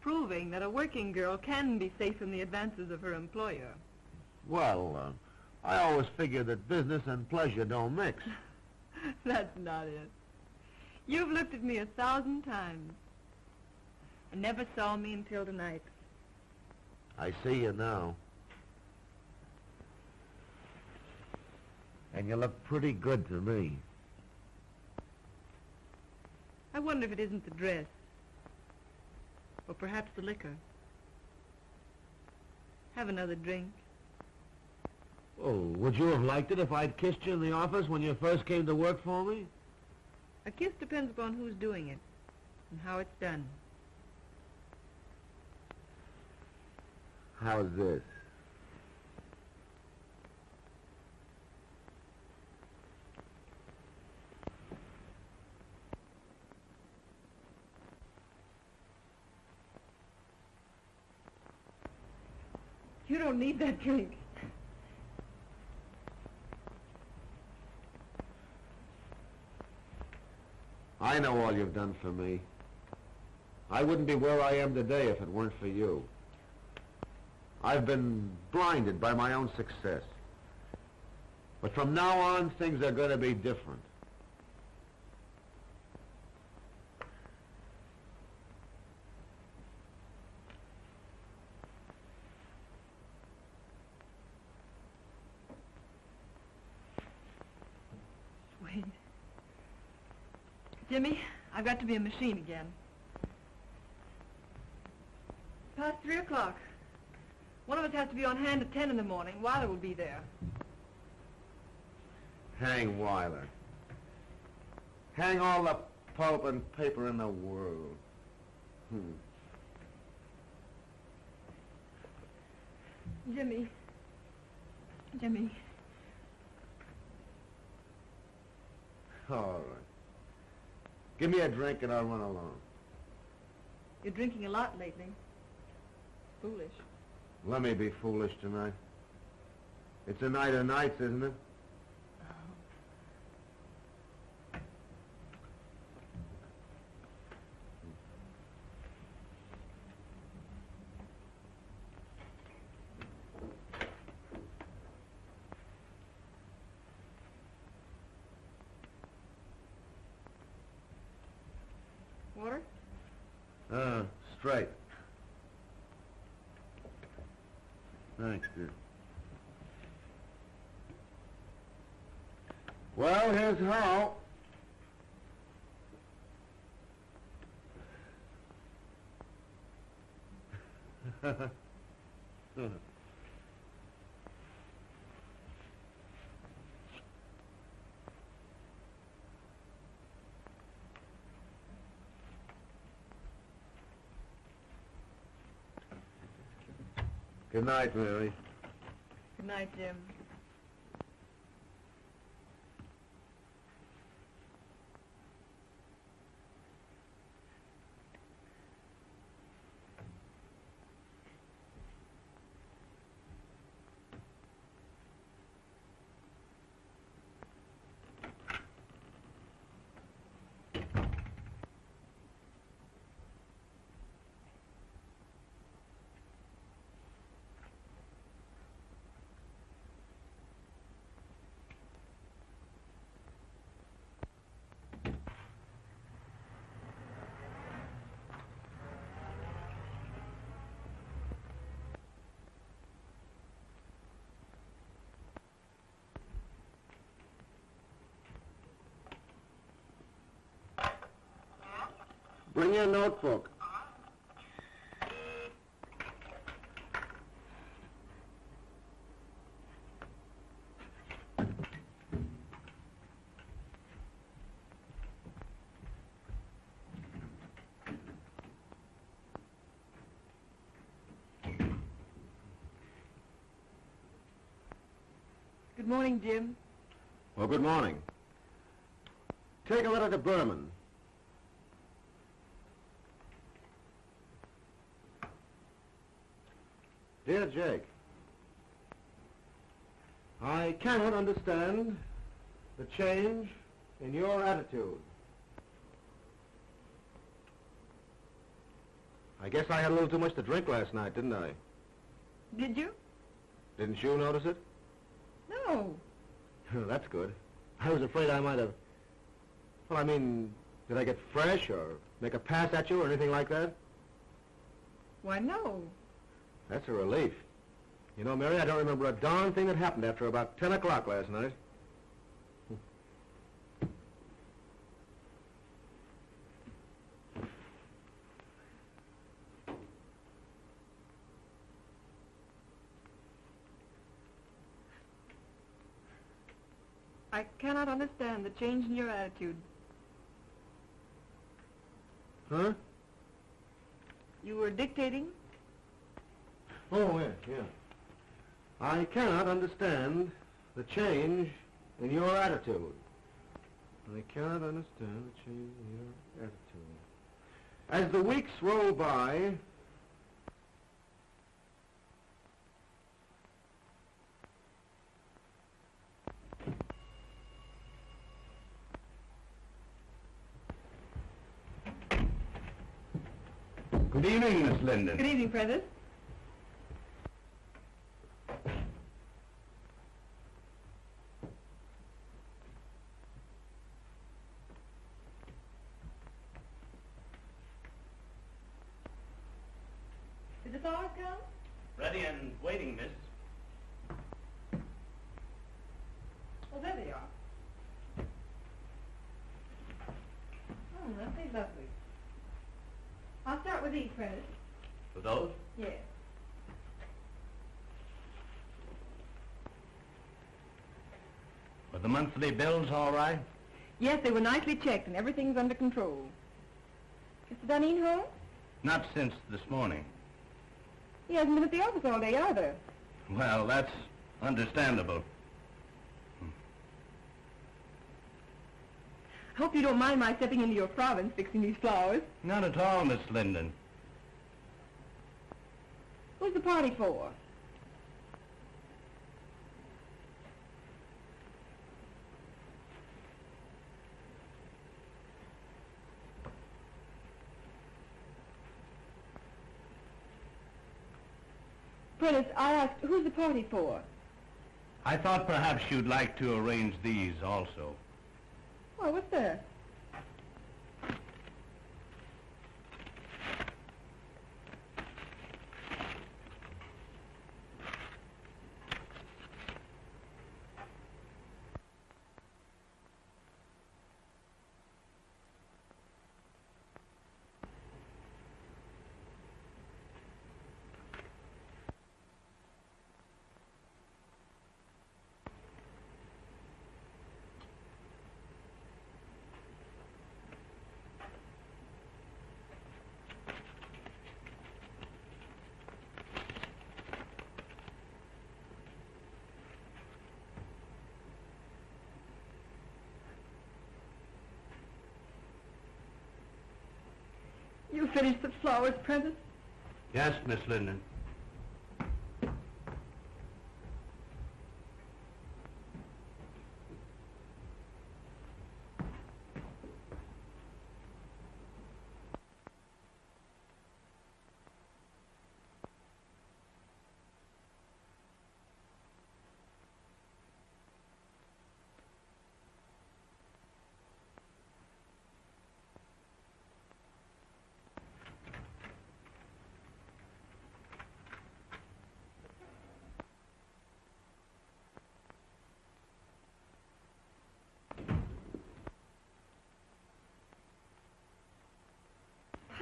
C: Proving that a working girl can be safe in the advances of her employer.
B: Well, I always figured that business and pleasure don't mix.
C: That's not it. You've looked at me 1,000 times and never saw me until tonight.
B: I see you now. And you look pretty good to me.
C: I wonder if it isn't the dress. Or perhaps the liquor. Have another drink.
B: Oh, would you have liked it if I'd kissed you in the office when you first came to work for me?
C: A kiss depends upon who's doing it and how it's done.
B: How's this?
C: You don't need that drink.
B: I know all you've done for me. I wouldn't be where I am today if it weren't for you. I've been blinded by my own success. But from now on, things are going to be different.
C: Jimmy, I've got to be a machine again. Past 3 o'clock. One of us has to be on hand at 10 in the morning. Weiler will be there.
F: Hang Weiler. Hang all the pulp and paper in the world.
C: Jimmy.
F: All right. Give me a drink and I'll run along.
C: You're drinking a lot lately. Foolish.
F: Let me be foolish tonight. It's a night of nights, isn't it?
C: Water?
F: Straight. Thanks, dear. Well, here's how. Good night, Mary.
C: Good night, Jim.
F: Bring your notebook.
C: Good morning, Jim.
F: Well, good morning. Take a letter to Berman. Dear Jake, I cannot understand the change in your attitude. I guess I had a little too much to drink last night, didn't I?
C: Did you?
F: Didn't you notice it?
C: No.
F: That's good. I was afraid I might have... Well, I mean, did I get fresh or make a pass at you or anything like that?
C: Why, no.
F: That's a relief. You know, Mary, I don't remember a darn thing that happened after about 10 o'clock last night.
C: I cannot understand the change in your attitude.
F: Huh?
C: You were dictating?
F: Oh, yeah. I cannot understand the change in your attitude. I cannot understand the change in your attitude. As the weeks roll by,
B: Good evening, Miss Linden.
C: Good evening, Prentice. Did the flowers come?
G: Ready and waiting, miss.
C: Oh, there they are. these, Prentice.
G: For those?
C: Yes.
G: Were the monthly bills all right?
C: Yes, they were nicely checked, and everything's under control. Mr. Duneen home?
G: Not since this morning.
C: He hasn't been at the office all day either.
G: Well, that's understandable.
C: I hope you don't mind my stepping into your province fixing these flowers.
G: Not at all, Miss Linden.
C: Who's the party for? Prentice, I asked, who's the party for?
G: I thought perhaps you'd like to arrange these also.
C: Why, what's that? You finished the flowers, Prentice?
G: Yes, Miss Linden.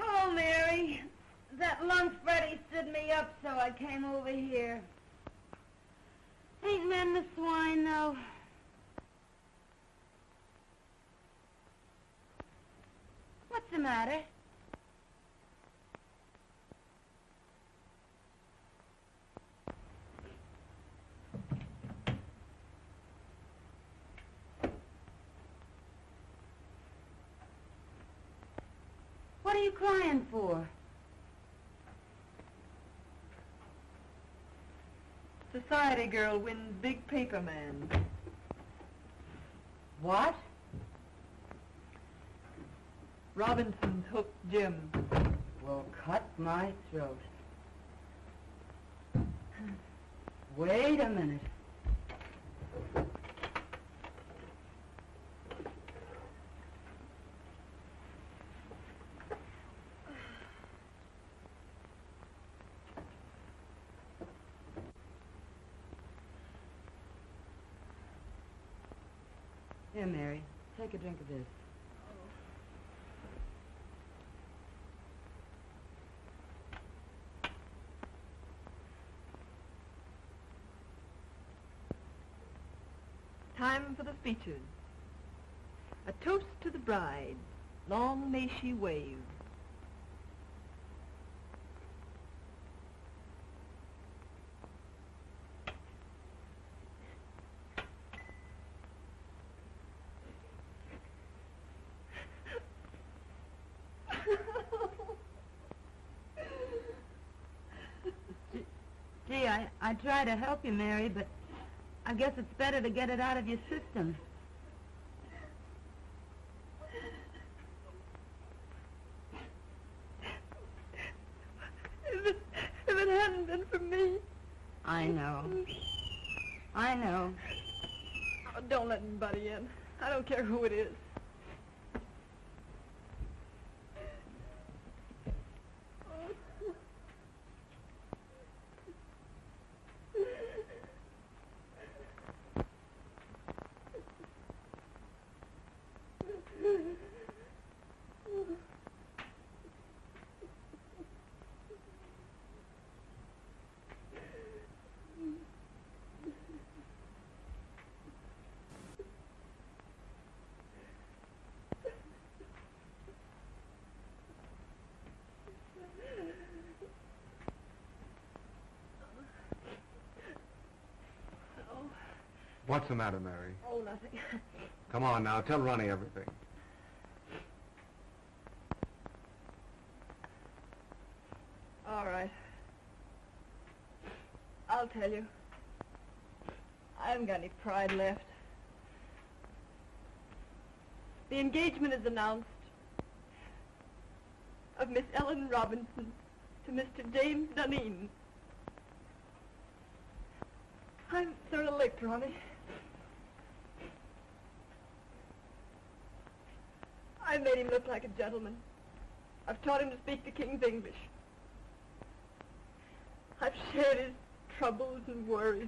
A: Oh, Mary, that lunch Freddie stood me up, so I came over here. Ain't men the swine, though? What's the matter? What are you crying for?
C: Society girl wins big paper man.
A: What?
C: Robinson's hooked Jim.
A: Well, cut my throat. Wait a minute. Here, Mary, take a drink of this.
C: Time for the speeches. A toast to the bride. Long may she wave.
A: Gee, I try to help you, Mary, but I guess it's better to get it out of your system.
C: If it hadn't been for me.
A: I know. I know.
C: Oh, don't let anybody in. I don't care who it is.
B: What's the matter, Mary?
A: Oh, nothing.
B: Come on now, tell Ronnie everything.
C: All right. I'll tell you. I haven't got any pride left. The engagement is announced of Miss Ellen Robinson to Mr. James Duneen. I'm sort of licked, Ronnie. I've made him look like a gentleman. I've taught him to speak the King's English. I've shared his troubles and worries.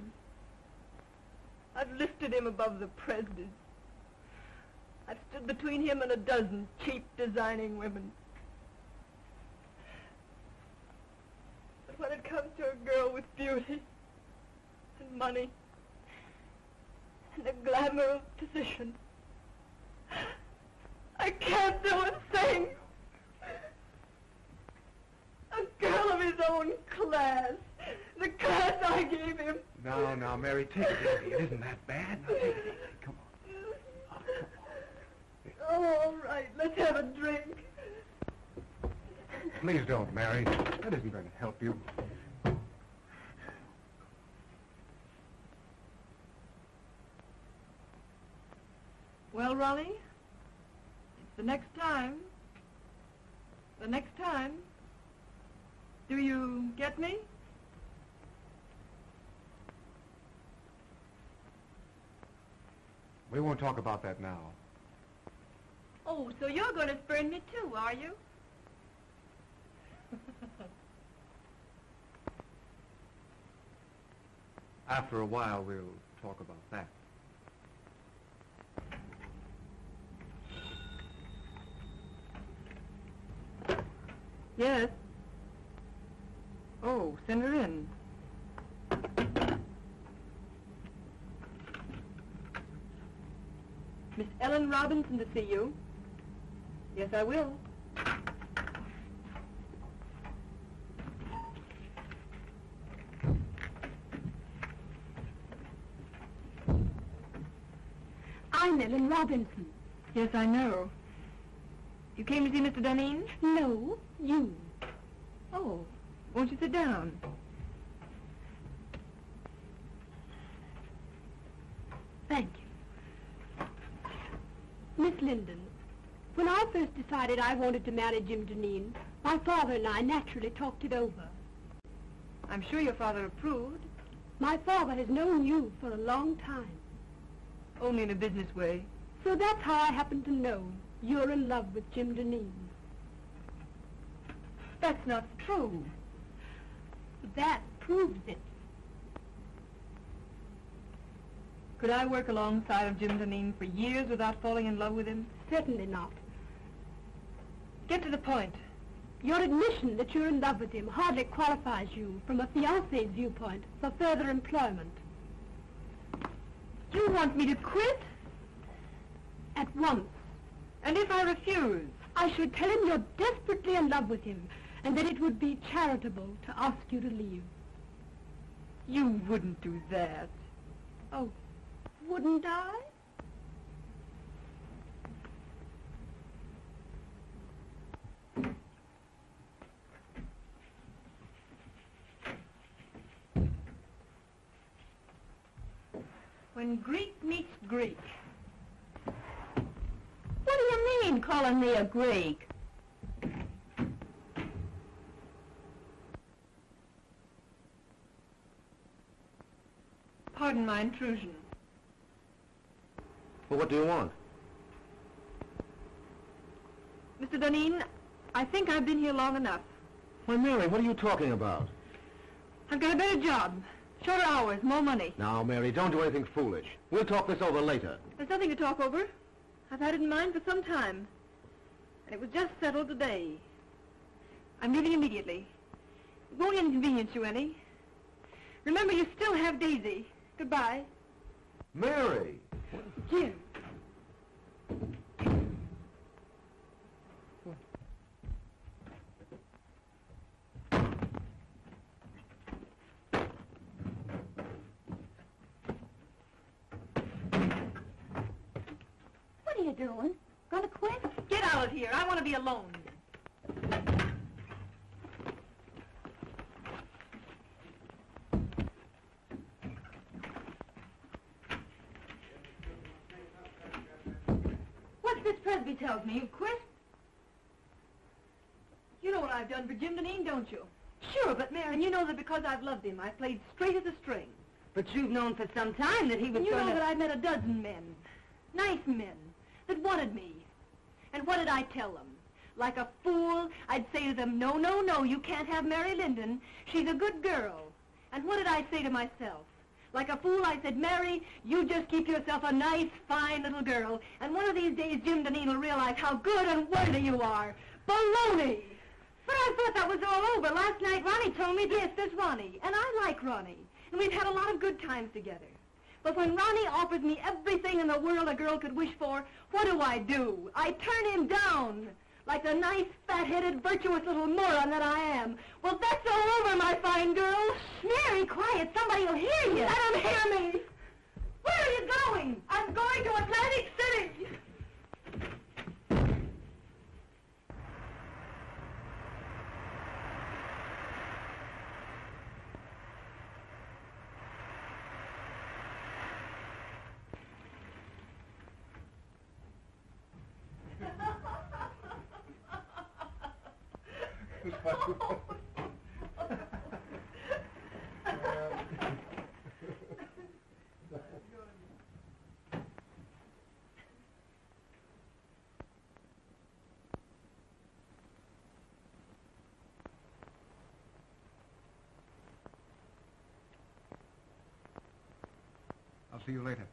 C: I've lifted him above the prejudice. I've stood between him and a dozen cheap designing women. But when it comes to a girl with beauty and money and the glamour of position, I can't do a thing. A girl of his own class. The class I gave him.
B: Now, Mary, take it easy. It isn't that bad. Now, take it easy. Come on. Oh, come on.
C: Oh, all right. Let's have a drink.
B: Please don't, Mary. That isn't going to help you.
C: Well, Ronnie, it's the next time. The next time. Do you get me?
B: We won't talk about that now.
A: Oh, so you're going to spurn me too, are you?
B: After a while, we'll talk about that.
C: Yes. Oh, send her in. Miss Ellen Robinson to see you. Yes, I will.
D: I'm Ellen Robinson.
C: Yes, I know. You came to see Mr. Duneen?
D: No, you.
C: Oh, won't you sit down?
D: Thank you. Miss Linden, when I first decided I wanted to marry Jim Duneen, my father and I naturally talked it over.
C: I'm sure your father approved.
D: My father has known you for a long time.
C: Only in a business way.
D: So that's how I happen to know you're in love with Jim Duneen.
C: That's not true.
D: That proves it.
C: Could I work alongside of Jim Duneen for years without falling in love with him?
D: Certainly not.
C: Get to the point.
D: Your admission that you're in love with him hardly qualifies you, from a fiancé's viewpoint, for further employment.
C: You want me to quit?
D: At once.
C: And if I refuse?
D: I should tell him you're desperately in love with him, and that it would be charitable to ask you to leave.
C: You wouldn't do that.
D: Oh, wouldn't I?
A: When Greek meets Greek. What do you mean, calling me a Greek?
C: Pardon my intrusion.
F: Well, what do you want?
C: Mr. Duneen, I think I've been here long enough.
F: Why, Mary, what are you talking about?
C: I've got a better job. Shorter hours, more money.
F: Now, Mary, don't do anything foolish. We'll talk this over later.
C: There's nothing to talk over. I've had it in mind for some time. And it was just settled today. I'm leaving immediately. It won't inconvenience you any. Remember, you still have Daisy. Goodbye.
F: Mary!
C: Jim.
A: doing? Gonna quit?
C: Get out of here. I want to be alone. What's this Presby tells me? You've quit? You know what I've done for Jim Duneen, don't you? Sure, but Mary... And you know that because I've loved him, I've played straight as a string.
D: But you've known for some time that he was
C: And you
D: going
C: know
D: to...
C: that I've met a dozen men, nice men, that wanted me. And what did I tell them? Like a fool, I'd say to them, no, no, no, you can't have Mary Linden. She's a good girl. And what did I say to myself? Like a fool, I said, Mary, you just keep yourself a nice, fine little girl. And one of these days, Jim Duneen will realize how good and worthy you are. Baloney! But I thought that was all over. Last night, Ronnie told me, yes, there's Ronnie. And I like Ronnie. And we've had a lot of good times together. But when Ronnie offers me everything in the world a girl could wish for, what do? I turn him down. Like the nice, fat-headed, virtuous little moron that I am. Well, that's all over, my fine girl. Mary, quiet. Somebody will hear you. Let him hear me. Where are you going? I'm going to Atlantic City.
B: I'll see you later.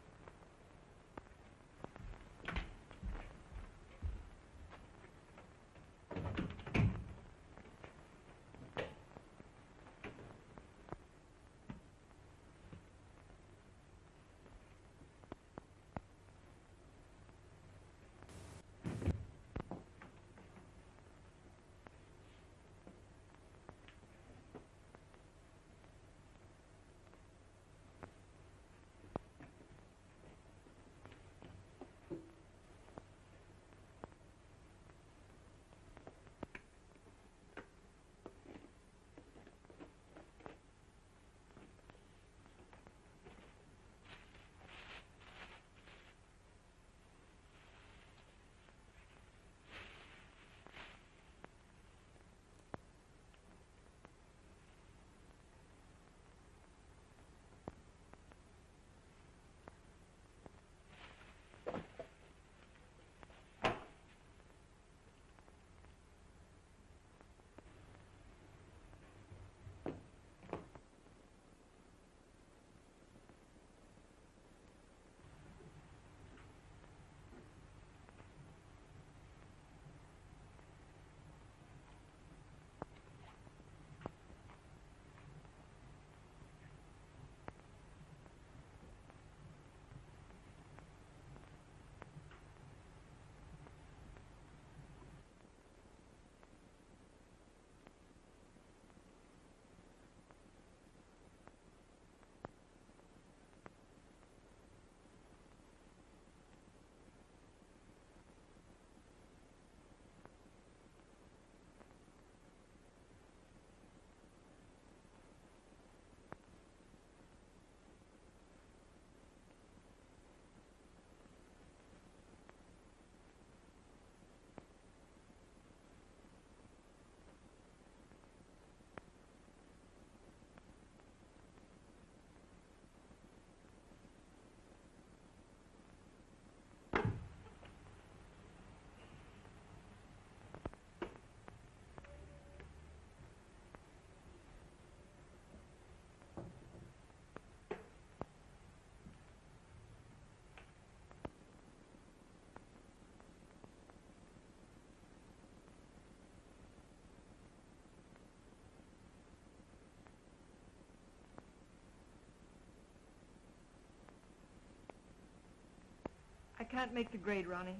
C: I can't make the grade, Ronnie.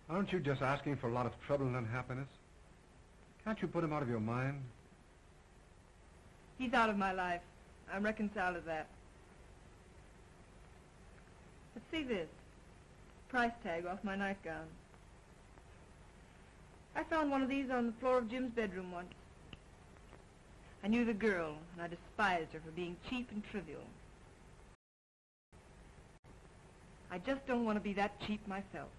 B: Aren't you just asking for a lot of trouble and unhappiness? Can't you put him out of your mind?
C: He's out of my life. I'm reconciled to that. Let's see this. Price tag off my nightgown. I found one of these on the floor of Jim's bedroom once. I knew the girl, and I despised her for being cheap and trivial. I just don't want to be that cheap myself.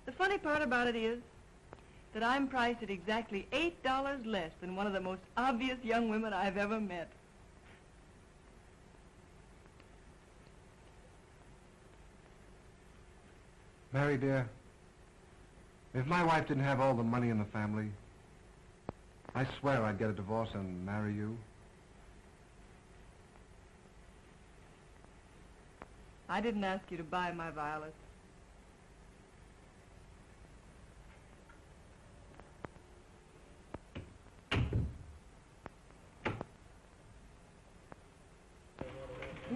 C: The funny part about it is that I'm priced at exactly $8 less than one of the most obvious young women I've ever met.
B: Mary, dear, if my wife didn't have all the money in the family, I swear I'd get a divorce and marry you.
C: I didn't ask you to buy my violets.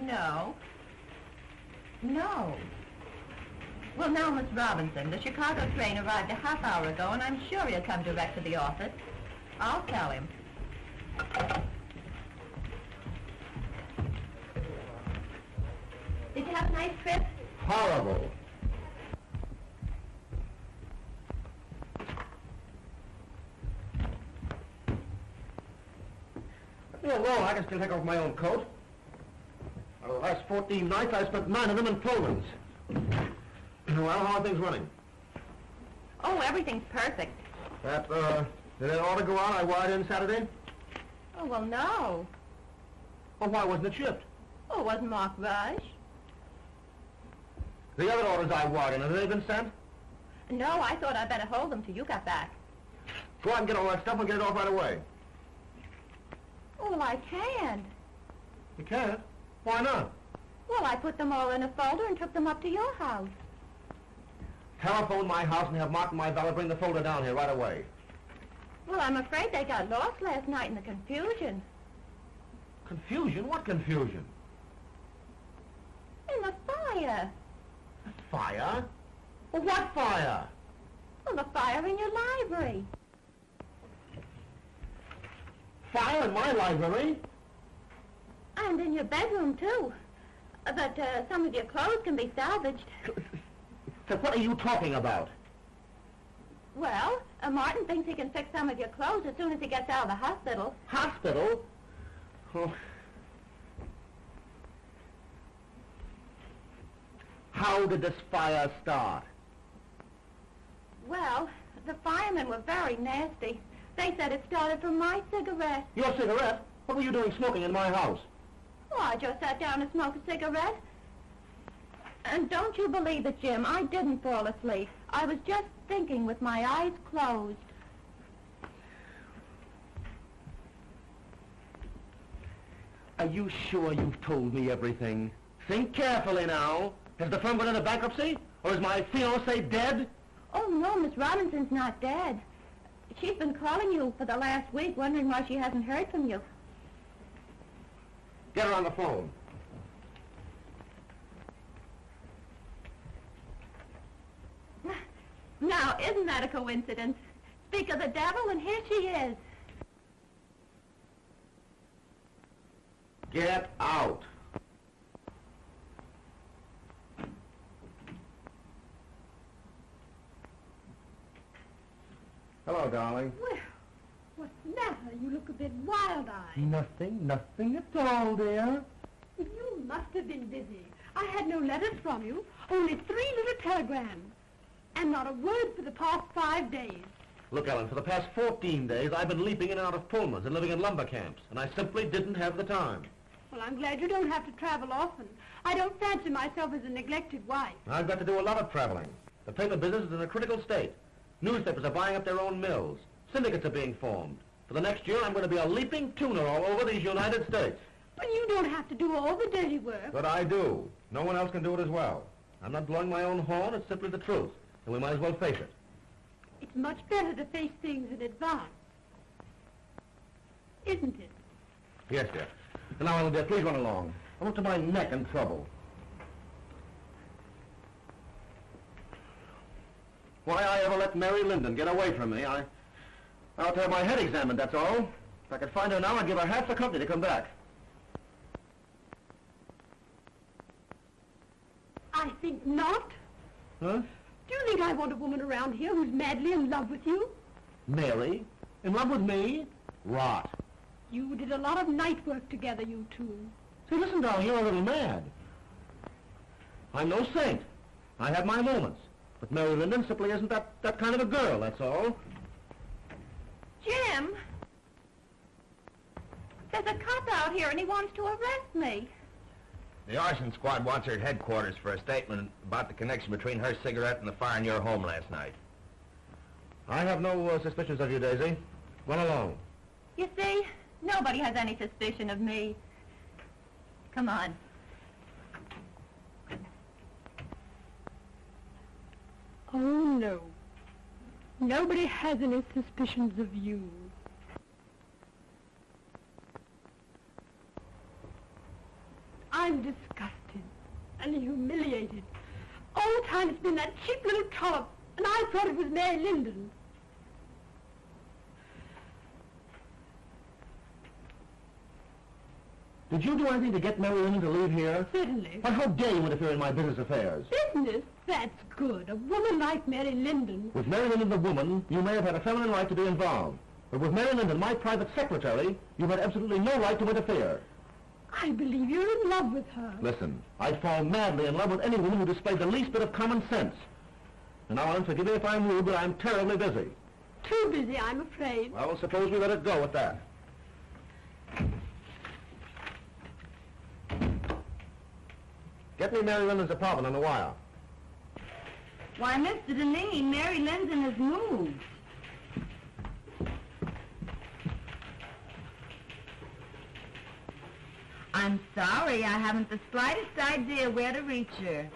J: No. No. Well, now, Miss Robinson, the Chicago train arrived a half hour ago, and I'm sure he'll come direct to the office. I'll tell him. Did you have a nice trip?
F: Horrible. Yeah, well, I can still take off my own coat. Out of the last 14 nights, I spent 9 of them in Pullmans. Well, how are things running?
J: Oh, everything's perfect.
F: Did that order go out I wired in Saturday?
J: Oh, well, no.
F: Well, why wasn't it shipped?
J: Oh, it wasn't marked rush.
F: The other orders I wired in, have they been sent?
J: No, I thought I'd better hold them till you got back.
F: Go out and get all that stuff and get it off right away.
J: Oh, well, I can't.
F: You can't? Why not?
J: Well, I put them all in a folder and took them up to your house.
F: Telephone my house and have Mark and my valet bring the folder down here right away.
J: Well, I'm afraid they got lost last night in the confusion.
F: Confusion? What confusion?
J: In the fire.
F: Fire? Well, what fire?
J: Well, the fire in your library.
F: Fire in my library?
J: And in your bedroom, too. But some of your clothes can be salvaged.
F: So what are you talking about?
J: Well, Martin thinks he can fix some of your clothes as soon as he gets out of the hospital.
F: Hospital? Oh. How did this fire start?
J: Well, the firemen were very nasty. They said it started from my cigarette.
F: Your cigarette? What were you doing smoking in my house?
J: Oh, I just sat down and smoked a cigarette. And don't you believe it, Jim, I didn't fall asleep. I was just thinking with my eyes closed.
F: Are you sure you've told me everything? Think carefully now. Has the firm gone into bankruptcy? Or is my fiancée dead?
J: Oh, no, Miss Robinson's not dead. She's been calling you for the last week, wondering why she hasn't heard from you.
F: Get her on the phone.
J: Now, isn't that a coincidence? Speak of the devil, and here she is.
F: Get out. Hello, darling.
D: Well, what's the matter? You look a bit wild-eyed.
F: Nothing at all, dear.
D: You must have been busy. I had no letters from you, only 3 little telegrams. And not a word for the past 5 days.
F: Look, Ellen, for the past 14 days, I've been leaping in and out of Pullmans and living in lumber camps, and I simply didn't have the time.
D: Well, I'm glad you don't have to travel often. I don't fancy myself as a neglected wife.
F: I've got to do a lot of traveling. The paper business is in a critical state. Newspapers are buying up their own mills. Syndicates are being formed. For the next year, I'm going to be a leaping tuner all over these United States.
D: But you don't have to do all the dirty work.
F: But I do. No one else can do it as well. I'm not blowing my own horn. It's simply the truth. And we might as well face it.
D: It's much better to face things in advance. Isn't it?
F: Yes, dear. And now, Ellen, dear, please run along. I'm up to my neck in trouble. Why I ever let Mary Linden get away from me, I'll have my head examined, that's all. If I could find her now, I'd give her half the company to come back.
D: I think not.
F: Huh?
D: Do you think I want a woman around here who's madly in love with you?
F: Mary? In love with me? Rot.
D: You did a lot of night work together, you two.
F: See, listen, darling, you're a little mad. I'm no saint. I have my moments. But Mary Linden simply isn't that kind of a girl, that's all.
J: Jim! There's a cop out here and he wants to arrest me.
K: The arson squad wants her at headquarters for a statement about the connection between her cigarette and the fire in your home last night.
F: I have no suspicions of you, Daisy. Run along.
J: You see, nobody has any suspicion of me. Come on.
D: Oh, no. Nobody has any suspicions of you. I'm disgusted and humiliated. All the time it's been that cheap little trollop, and I thought it was Mary Linden.
F: Did you do anything to get Mary Linden to leave here?
D: Certainly.
F: But how dare you interfere in my business affairs?
D: Business? That's good. A woman like Mary Linden.
F: With Mary Linden the woman, you may have had a feminine right to be involved. But with Mary Linden, my private secretary, you've had absolutely no right to interfere.
D: I believe you're in love with her.
F: Listen, I'd fall madly in love with any woman who displayed the least bit of common sense. And now, Ellen, forgive me if I'm rude, but I'm terribly busy.
D: Too busy, I'm afraid.
F: Well, suppose we let it go at that. Get me Mary Linden's apartment on the wire.
J: Why, Mr. Duneen, Mary Linden has moved. I'm sorry, I haven't the slightest idea where to reach her.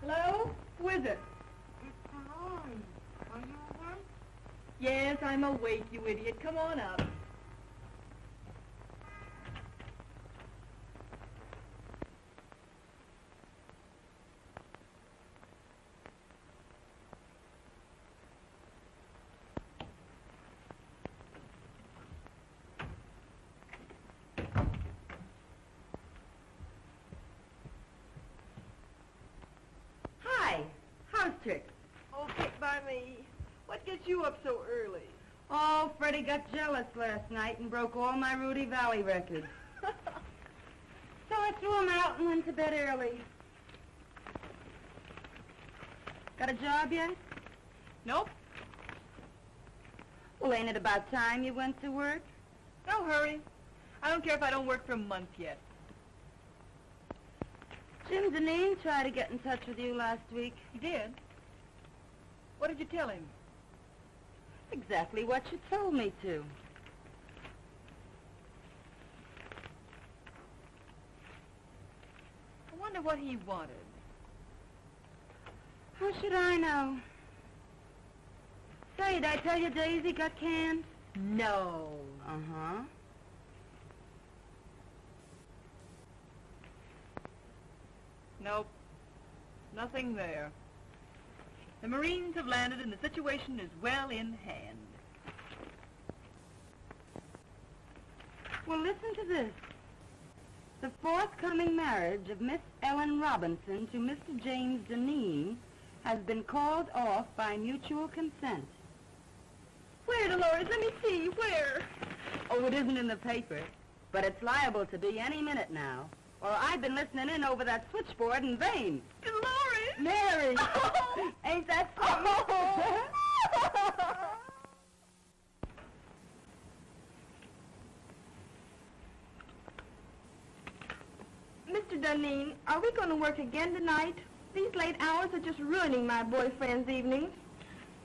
C: Hello? Who is it?
A: Are you awake?
C: Yes, I'm awake, you idiot. Come on up.
J: Hi, house trick.
C: Oh, get by me. What gets you up so early?
J: Oh, Freddie got jealous last night and broke all my Rudy Valley records. So I threw him out and went to bed early. Got a job yet?
C: Nope.
J: Well, ain't it about time you went to work?
C: No hurry. I don't care if I don't work for a month yet.
J: Jim Duneen tried to get in touch with you last week.
C: He did? What did you tell him?
J: Exactly what you told me to.
C: I wonder what he wanted.
J: How should I know? Say, did I tell you Daisy got canned?
C: No.
J: Uh-huh.
C: Nope. Nothing there. The Marines have landed and the situation is well in hand.
J: Well, listen to this. The forthcoming marriage of Miss Ellen Robinson to Mr. James Duneen has been called off by mutual consent.
C: Where, Dolores? Let me see. Where?
J: Oh, it isn't in the paper, but it's liable to be any minute now. Or I've been listening in over that switchboard in vain.
C: Dolores!
J: Mary!
C: Oh.
J: Ain't that something?
A: Mr. Duneen, are we going to work again tonight? These late hours are just ruining my boyfriend's evenings.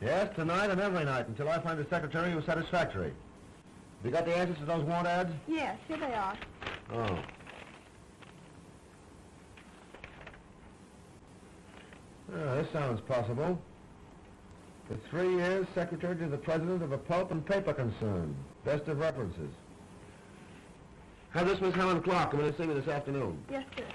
F: Yes, tonight and every night, until I find a secretary who's satisfactory. Have you got the answers to those want ads?
A: Yes, here they are.
F: Oh. This sounds possible. For 3 years, secretary to the president of a pulp and paper concern. Best of references. Have this Miss Helen Clark come in and see me this afternoon.
A: Yes, sir.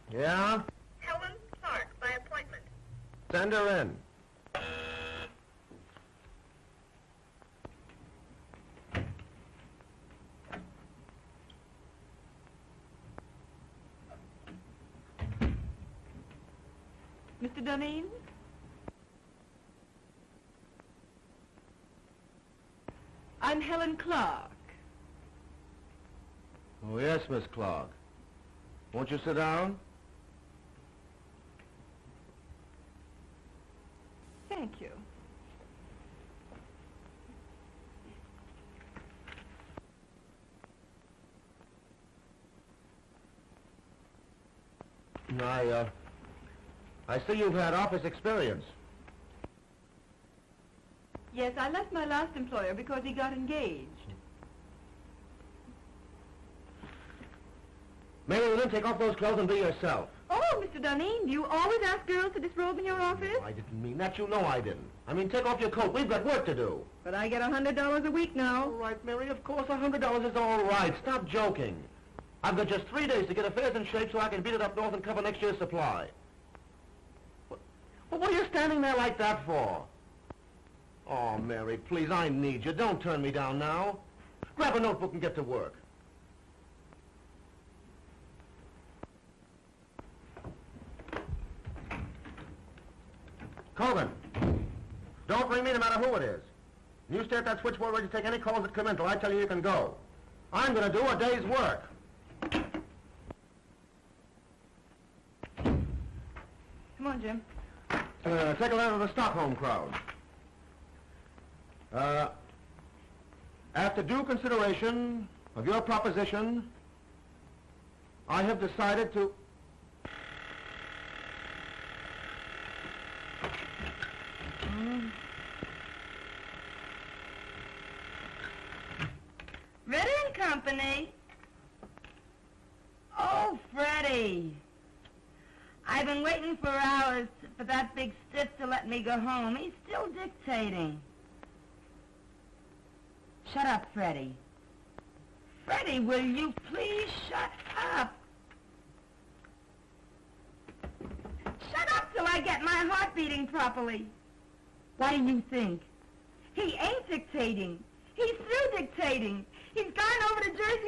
F: Yeah?
A: Helen Clark, by appointment.
F: Send her in.
C: Mr. Duneen? I'm Helen Clark.
F: Oh, yes, Miss Clark. Won't you sit down?
C: Thank you.
F: I see you've had office experience.
C: Yes, I left my last employer because he got engaged.
F: Mary Lynn, take off those clothes and be yourself.
C: Oh, Mr. Duneen, do you always ask girls to disrobe in your office?
F: I didn't mean that. You know I didn't. I mean, take off your coat. We've got work to do.
C: But I get $100 a week now.
F: All right, Mary, of course $100 is all right. Stop joking. I've got just 3 days to get affairs in shape so I can beat it up north and cover next year's supply. Well, what are you standing there like that for? Oh, Mary, please, I need you. Don't turn me down now. Grab a notebook and get to work. Colvin, don't ring me no matter who it is. You stay at that switchboard ready to take any calls that come in till I tell you you can go. I'm going to do a day's work.
C: Come on, Jim.
F: Take a letter to the Stockholm crowd. After due consideration of your proposition, I have decided to...
J: Ritter and Company. Oh, Freddie. I've been waiting for hours for that big stiff to let me go home. He's still dictating. Shut up, Freddie. Freddie, will you please shut up? Shut up till I get my heart beating properly. What do you think? He ain't dictating. He's through dictating. He's gone over to Jersey